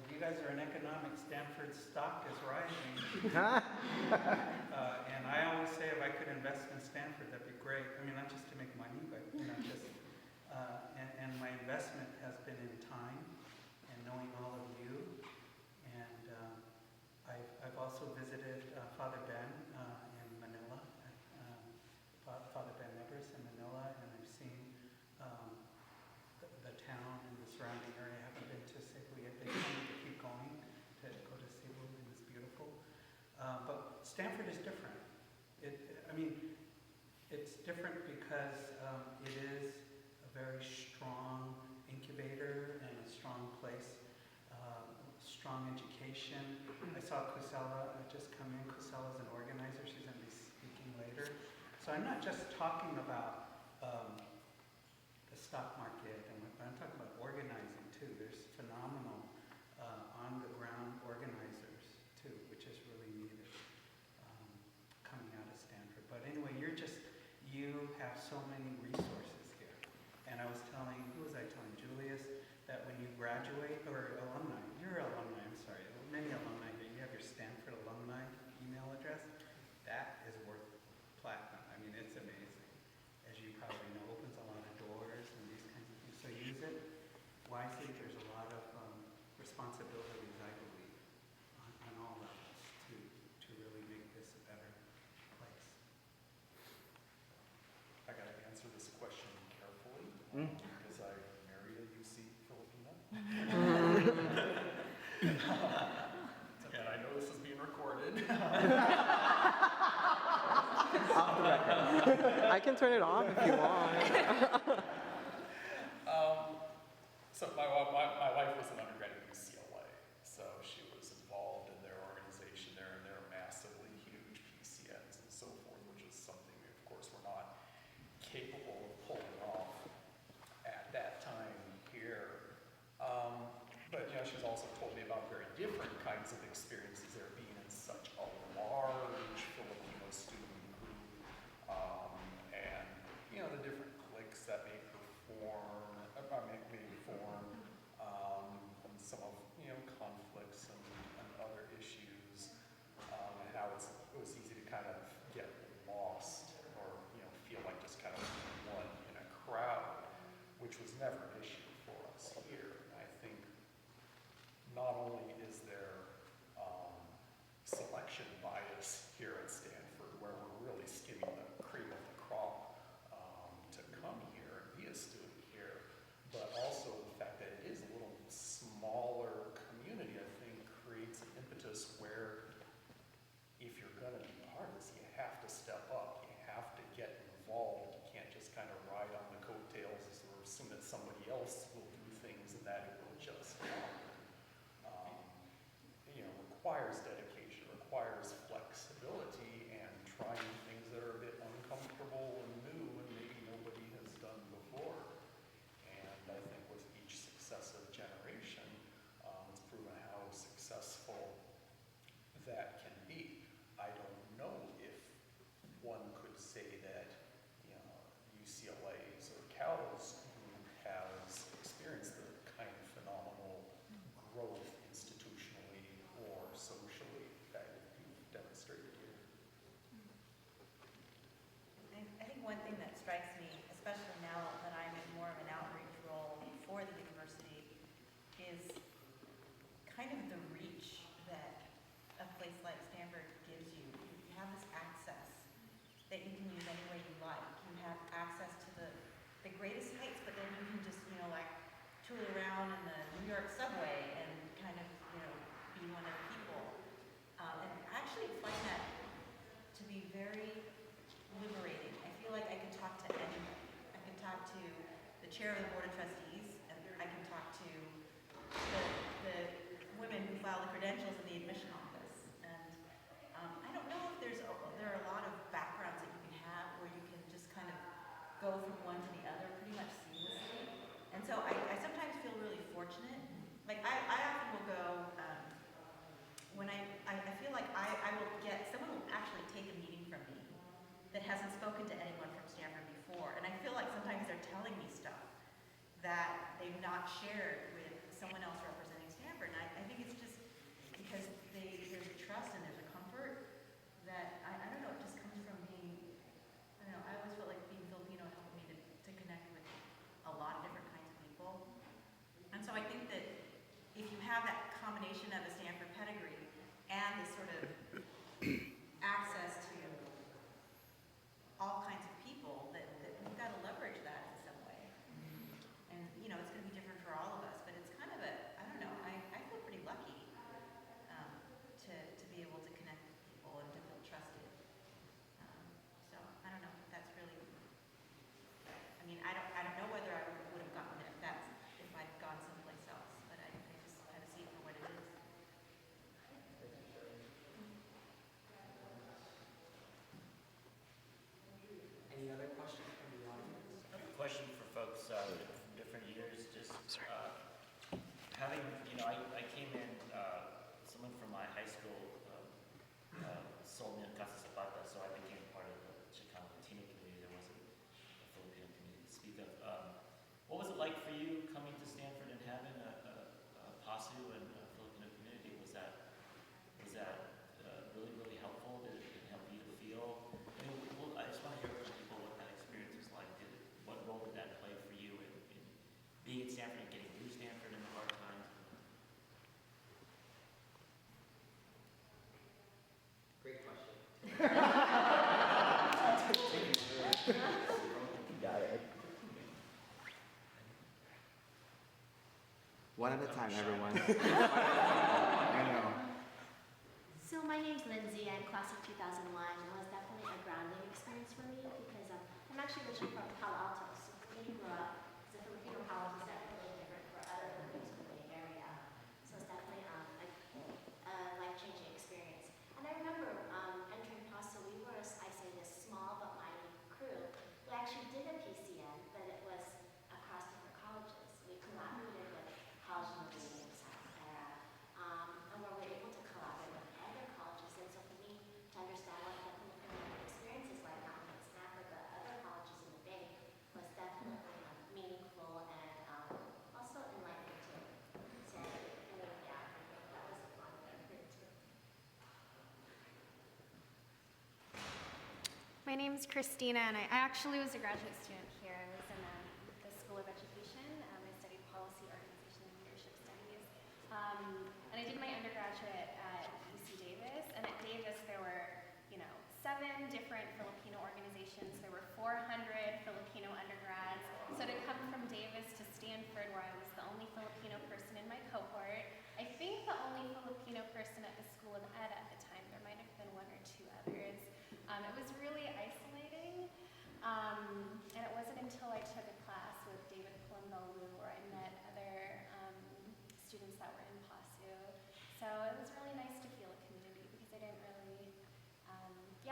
You guys are in economics. Stanford's stock is rising. And I always say if I could invest in Stanford, that'd be great. I mean, not just to make money, but just. And my investment has been in time and knowing all of you. And I've also visited Father Ben in Manila, Father Ben Nevers in Manila, and I've seen the town and the surrounding area. I haven't been to Cebu yet. They told me to keep going to go to Cebu, and it's beautiful. But Stanford is different. different because it is a very strong incubator and a strong place, strong education. I saw Kusela just come in. Kusela is an organizer. She's going to be speaking later. So I'm not just talking about the stock market, but I'm talking about organizing too. There's phenomenal on-the-ground organizers too, which is really needed coming out of Stanford. But anyway, you have so many resources here. And I was telling, who was I telling? Julius, that when you graduate, or alumni, you're alumni, I'm sorry, many alumni here, you have your Stanford alumni email address. That is worth platinum. I mean, it's amazing. As you probably know, opens a lot of doors and these kinds of things. So use it wisely. There's a lot of responsibilities, I believe, on all levels to really make this a better place. I gotta answer this question carefully because I married a UC Filipino. And I know this is being recorded. Off the record. I can turn it off if you want. So my wife was an undergrad at UCLA, so she was involved in their organization there, and they're massively huge PCNs and so forth, which is something we, of course, were not capable of pulling off at that time here. But you know, she's also told me about very different kinds of experiences there, being in such a large Filipino student group, and you know, the different cliques that may form, and some of, you know, conflicts and other issues, and how it was easy to kind of get lost or, you know, feel like just kind of one in a crowd, which was never an issue for us here. I think not only is there selection bias here at Stanford, where we're really skimming the cream of the crop to come here and be a student here, but also the fact that it is a little smaller community, I think, creates an impetus where if you're going to be part of this, you have to step up, you have to get involved, you can't just kind of ride on the coattails or assume that somebody else will do things and that it will just happen. You know, requires dedication, requires flexibility, and trying things that are a bit uncomfortable and new and maybe nobody has done before. And I think with each successive generation, it's proven how successful that can be. I don't know if one could say that, you know, UCLA's or Cal's group has experienced the kind of phenomenal growth institutionally or socially that you've demonstrated here. I think one thing that strikes me, especially now that I'm in more of an outreach role for the university, is kind of the reach that a place like Stanford gives you. You have this access that you can use any way you like. You have access to the greatest heights, but then you can just, you know, like tool around in the New York subway and kind of, you know, be one of the people. And I actually find that to be very liberating. I feel like I can talk to anyone. I can talk to the chair of the board of trustees, and I can talk to the women who file the credentials in the admission office. And I don't know if there are a lot of backgrounds that you can have where you can just kind of go from one to the other pretty much seamlessly. And so I sometimes feel really fortunate. Like I often will go, when I feel like I will get, someone will actually take a meeting from me that hasn't spoken to anyone from Stanford before. And I feel like sometimes they're telling me stuff that they've not shared with someone else representing Stanford. And I think it's just because there's a trust and there's a comfort that, I don't know, it just comes from being, I don't know, I always felt like being Filipino helped me to connect with a lot of different kinds of people. And so I think that if you have that combination of a Stanford pedigree and this sort of access to all kinds of people, that we've got to leverage that in some way. And, you know, it's going to be different for all of us, but it's kind of a, I don't know, I feel pretty lucky to be able to connect with people and to feel trusted. So, I don't know, that's really I came in, someone from my high school sold me a Casa Zapata, so I became part of the Chicano Latino community. There wasn't a Filipino community to speak of. What was it like for you coming to Stanford and having a PASU and a Filipino community? Was that really, really helpful? Did it help you to feel? I just want to hear from people what that experience was like. What role did that play for you in being at Stanford and getting through Stanford in the hard times? Great question. Got it. One at a time, everyone. I know. So my name's Lindsay. I'm class of 2001. It was definitely a grounding experience for me because I'm actually originally from Palo Alto. So when you grew up, the Filipino college is definitely different for other Filipinos in the Bay Area. So it's definitely a life-changing experience. And I remember entering PASU, we were, I say, this small but mighty crew. We actually did a PCN, but it was across different colleges. We collaborated with college in the Médecins era, and where we were able to collaborate with other colleges. And so for me to understand what the Filipino experience is like, not only at Stanford, but other colleges in the Bay, was definitely meaningful and also enlightening too. So, yeah, that was a fun thing too. My name's Christina, and I actually was a graduate student here. I was in the School of Education. I studied policy, organization, and leadership studies. And I did my undergraduate at UC Davis. And at Davis, there were, 7 different Filipino organizations. There were 400 Filipino undergrads. So to come from Davis to Stanford, where I was the only Filipino person in my cohort, I think the only Filipino person at the School of Ed at the time, there might have been 1 or 2 others. It was really isolating, and it wasn't until I took a class with David Palumbo where I met other students that were in PASU. So it was really nice to feel a community because I didn't really,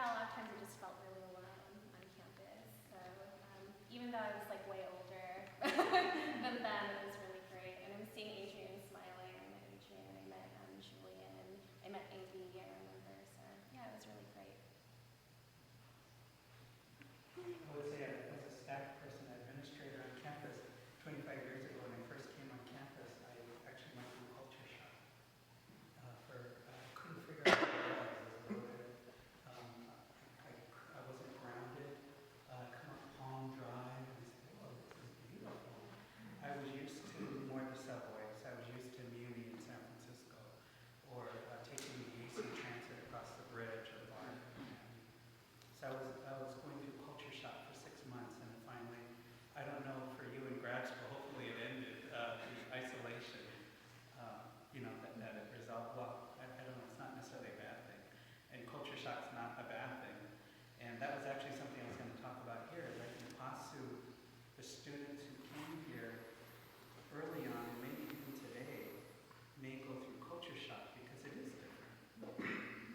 a lot of times I just felt really alone on campus. So even though I was like way older than them, it was really great. And I was seeing Adrian smiling. I met Adrian, I met Julian, I met Amy, I remember. So yeah, it was really great. I would say as a staff person, administrator on campus, 25 years ago when I first came on campus, I actually went through culture shock. Couldn't figure out what it was. It was loaded. I wasn't grounded. Come up Palm Drive, and I said, "Oh, this is beautiful." I was used to more the subways. I was used to Muni in San Francisco, or taking the AC transit across the bridge or Barn. So I was going through culture shock for 6 months, and finally, I don't know for you in grad school, hopefully it ended, the isolation, that it resolved. Well, I don't know, it's not necessarily a bad thing, and culture shock's not a bad thing. And that was actually something I was going to talk about here, like in PASU, the students who came here early on, and maybe even today, may go through culture shock because it is different.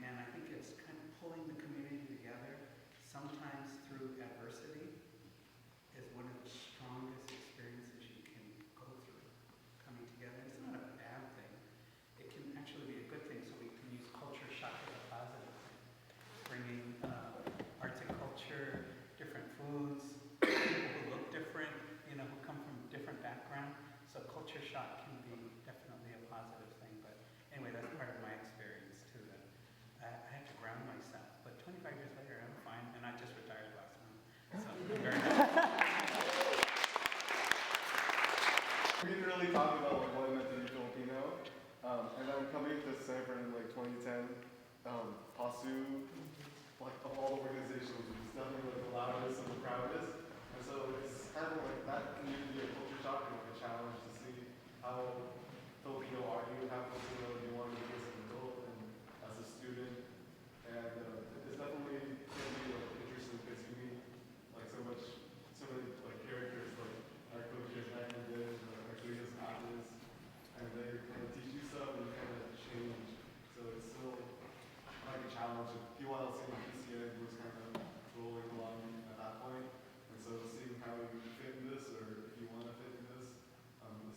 And I think it's kind of pulling the community together, sometimes through adversity, is one of the strongest experiences you can go through, coming together. It's not a bad thing. It can actually be a good thing, so we can use culture shock as a positive thing. Bringing arts and culture, different foods, people who look different, who come from different backgrounds. So culture shock can be definitely a positive thing. But anyway, that's part of my experience too. That I had to ground myself. But 25 years later, I'm fine, and I just retired last month. So I'm very happy. We didn't really talk about what it meant to be Filipino. And then coming to Stanford in 2010, PASU, of all the organizations, was definitely the loudest and the proudest. And so it's kind of like that community of culture shock and a challenge to see how Filipino are you, how Filipino you want to be as an adult and as a student. And it's definitely going to be interesting because you meet so many characters like our coaches, Vaden, our Julius Paras, and they kind of teach you stuff and you kind of change. So it's still like a challenge. People else in PCN was kind of rolling along at that point. And so seeing how you fit in this, or if you want to fit in this, the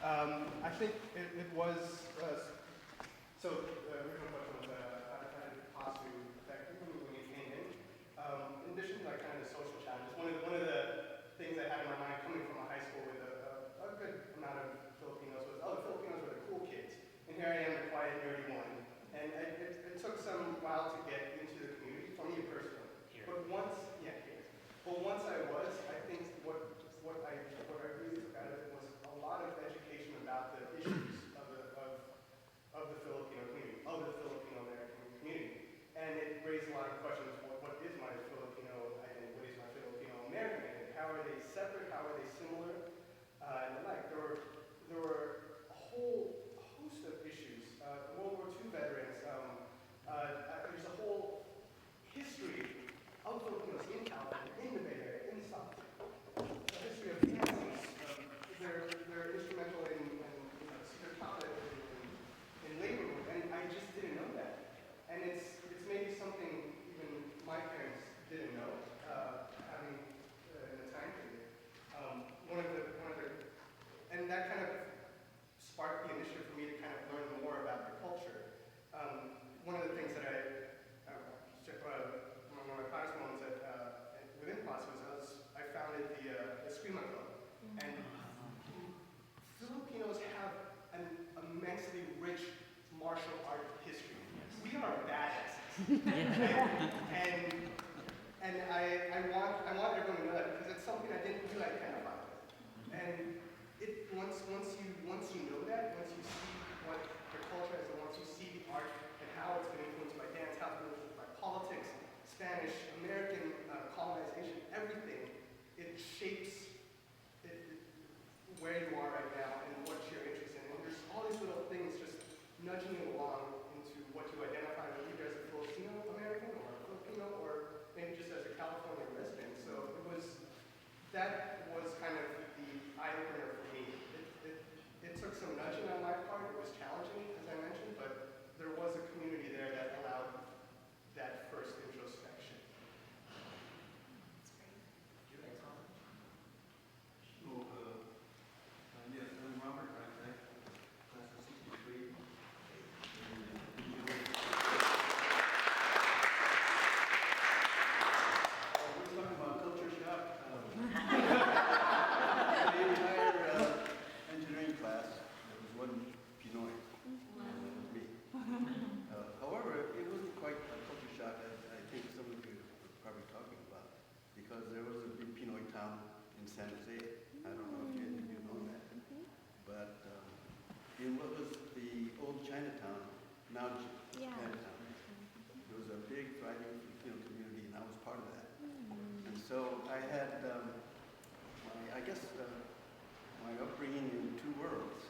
I think it was, so the original question was, how did PASU affect you when you came in? In addition to like kind of the social challenges, one of the things I had in my mind coming from a high school with a good amount of Filipinos was, oh, the Filipinos were the cool kids. And here I am, the quiet, nerdy one. And it took some while to get into the community, for me personally. Here. But once, yeah, here. But once I was, I think what I really took out of it was a lot of education about the issues of the Filipino community, of the Filipino American community. And it raised a lot of questions. What is my Filipino identity? What is my Filipino American identity? How are they separate? How are they similar? And the like. There were a whole host of issues. World War II veterans. There's a whole history of Filipinos in California, in the Bay Area, in the South. A history of families. They're instrumental in secret college in labor movement, and I just didn't know that. And it's maybe something even my parents didn't know, having in the time period. And that kind of sparked the initiative for me to kind of learn more about the culture. One of the things that one of my proudest moments within PASU was I founded the Eskrima Club. And Filipinos have an immensely rich martial art history. We are badasses. and I want everyone to know that because it's something I didn't really identify with. And once you know that, once you see what the culture is, and once you see the art and how it's been influenced by dance, how it's been influenced by politics, Spanish, American colonization, everything, it shapes where you are right now and what you're interested in. And there's all these little things just nudging you along into what you identify with, either as a Filipino American or a Filipino or maybe just as a California resident. So that was kind of the eye-opener for me. It took some nudging on my part. It was challenging, as I mentioned, but there was a community there that allowed that first introspection. Yes, I'm Robert. I class of 63. We're talking about culture shock. The entire engineering class, there was one Pinoy, and it was me. However, it wasn't quite a culture shock as I think some of you are probably talking about, because there was a big Pinoy town in San Jose. I don't know if any of you know that. But in what was the old Chinatown, now Chinatown, there was a big thriving Filipino community, and I was part of that. And so I had, my upbringing in two worlds,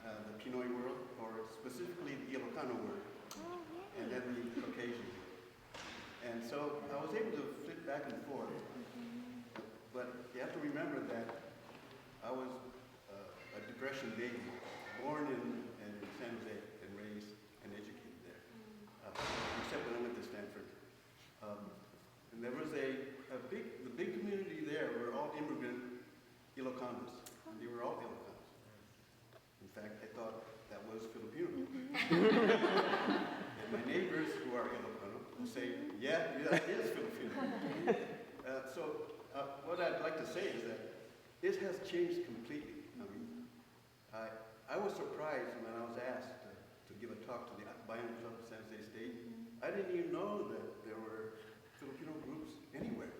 the Pinoy world, or specifically the Ilocano world, and then the Caucasian world. And so I was able to flip back and forth. But you have to remember that I was a Depression baby, born in San Jose and raised and educated there, except when I went to Stanford. And there was the big community there were all immigrant Ilocanos. They were all Ilocanos. In fact, I thought that was Filipino. And my neighbors who are Ilocano will say, yeah, that is Filipino. What I'd like to say is that it has changed completely. I mean, I was surprised when I was asked to give a talk to the Akbayan Club of San Jose State. I didn't even know that there were Filipino groups anywhere.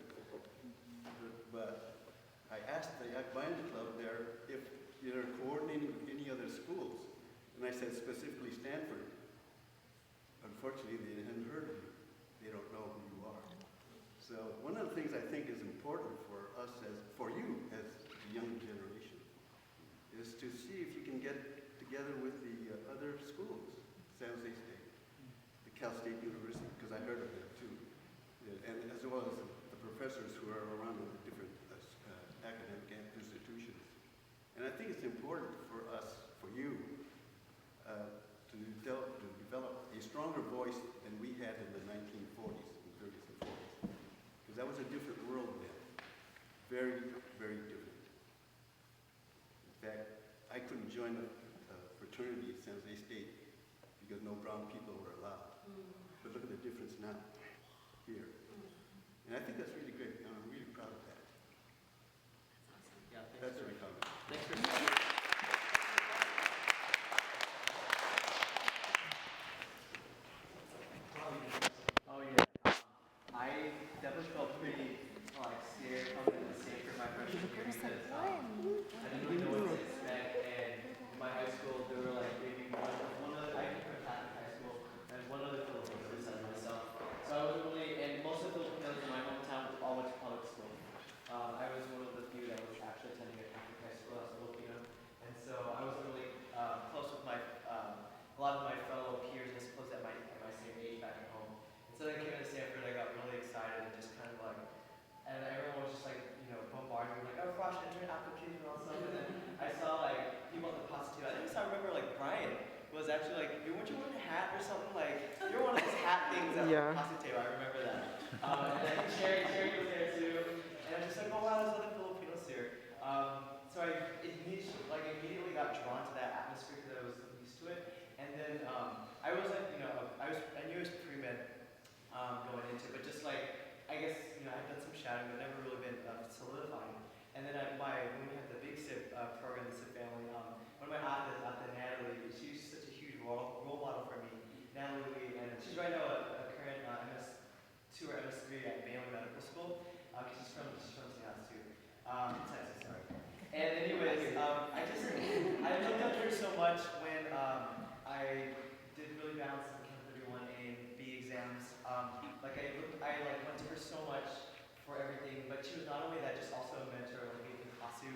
But I asked the Akbayan Club there if they're coordinating with any other schools. And I said specifically Stanford. Unfortunately, they hadn't heard of you. They don't know who you are. So one of the things I think is important for us, for you as the young generation, is to see if you can get together with the other schools, San Jose State, the Cal State University, because I heard of them too, and as well as the professors who are around in the different academic institutions. And I think it's important for us, for you, to develop a stronger voice than we had in the 1940s and 30s and 40s. Because that was a different world then. Very, very different. In fact, I couldn't join a fraternity at San Jose State because no brown people were allowed. But look at the difference now here. And I think that's really great. I'm really proud of that. Yeah, That's my comment. Thanks for Oh yeah. I definitely felt pretty scared coming into Stanford my freshman year because I didn't really know what to expect, and in my high school there were maybe one other, I came from Catholic high school, and one other Filipino besides myself. So I wasn't really, and most of the Filipinos in my hometown all went to public school. I was one of the few that was actually attending a Catholic high school as a Filipino, and so I wasn't really close with a lot of my fellow peers, I suppose, at my same age back at home. And so then I came to Stanford, I got really excited and just kind of and everyone was just bombarding me oh, Frosh, enter an application and all stuff. And then I saw people at the PASU. I think I remember Brian was actually weren't you wearing a hat or something? You're one of those hat things at the PASU table. I remember that. And then Sherry was there too. And I'm just oh wow, there's other Filipinos here. So I immediately got drawn to that atmosphere because I was used to it. And then I was I knew it was pre-med going into it, but just I guess I had done some shadowing, but never really been solidifying. And then when we had the big SIP program, the SIP family, one of my aunts, Natalie, she's such a huge role model for me. Natalie, and she's right now a current MS2 or MS3 at Mayo Medical School, because she's from Seattle too, Texas, sorry. And anyways, I looked up to her so much when I did really balance the Chem 31A and B exams. I went to her so much for everything, but she was not only that, just also a mentor, being in PASU.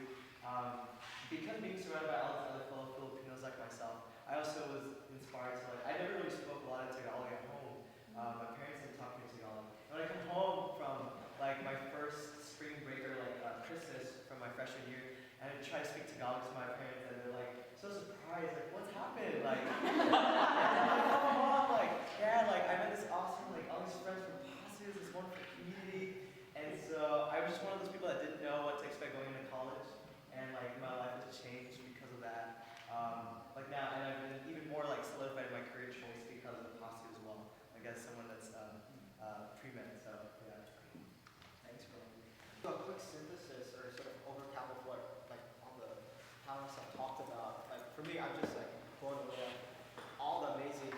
Because being surrounded by all these other fellow Filipinos like myself, I also was inspired to I never really spoke a lot of Tagalog at home. My parents didn't talk to me Tagalog. When I come home from my first spring break or Christmas from my freshman year, and I try to speak Tagalog to my parents, and they're so surprised, what's happened? Yeah, I met this awesome, all these friends from PASU, this wonderful community, and so I was just one of those people that didn't know what to expect going into college, and my life has changed because of that. Now, and I've been even more solidified in my career choice because of PASU as well. As someone that's pre-med, so yeah. Thanks for a quick synthesis or sort of overcap of what all the panelists have talked about. For me, I'm just blown away all the amazing,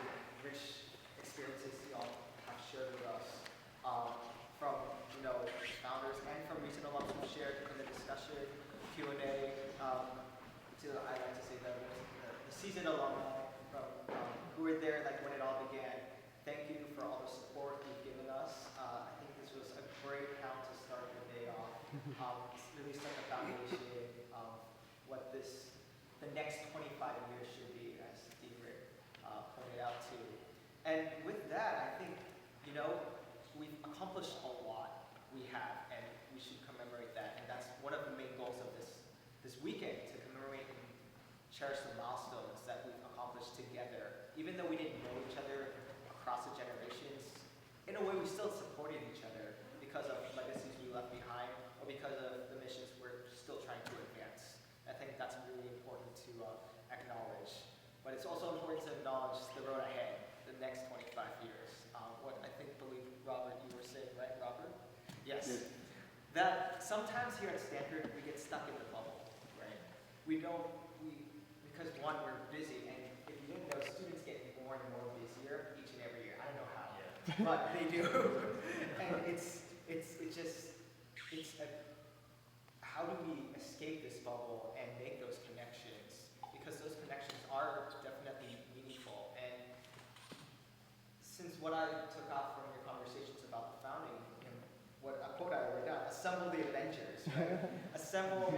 rich experiences y'all have shared with us, from founders and from recent alums who shared in the discussion, Q&A, to I like to say the seasoned alumni from who were there when it all began. Thank you for all the support you've given us. I think this was a great how to start the day off. Really set the foundation of what the next 25 years should be, as Steve pointed out too. And with that, I think, we've accomplished a lot. We have, and we should commemorate that. And that's one of the main goals of this weekend, to commemorate and cherish the milestones that we've accomplished together. Even though we didn't know each other across the generations, in a way we still supported each other because of legacies we left behind, or because of the missions we're still trying to advance. I think that's really important to acknowledge. But it's also important to acknowledge the road ahead, the next 25 years. What I believe, Robert, you were saying, right, Robert? Yes. That sometimes here at Stanford, we get stuck in the bubble, right? Because one, we're busy, and if you didn't know, students get more and more busier each and every year. I don't know how, but they do. And how do we escape this bubble and make those connections? Because those connections are definitely meaningful. And since what I took out from your conversations about the founding, what a quote I wrote down, assemble the Avengers, right? Assemble,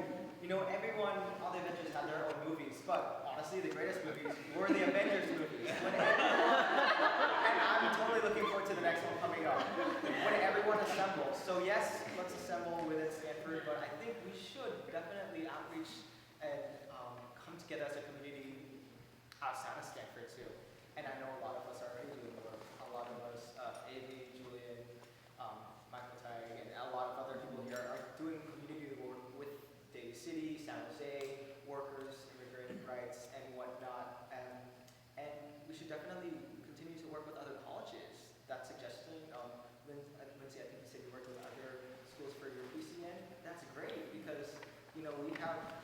everyone, all the Avengers have their own movies, but honestly, the greatest movies were the Avengers movies. And I'm totally looking forward to the next one coming up. When everyone assembles. So yes, let's assemble within Stanford, but I think we should definitely outreach and come together as a community outside of Stanford too. And I know a lot of us are already doing the work. A lot of us, Amy, Julian, Michael Tag, and a lot of other people here are doing community work with Daly City, San Jose, workers, immigrant rights, we have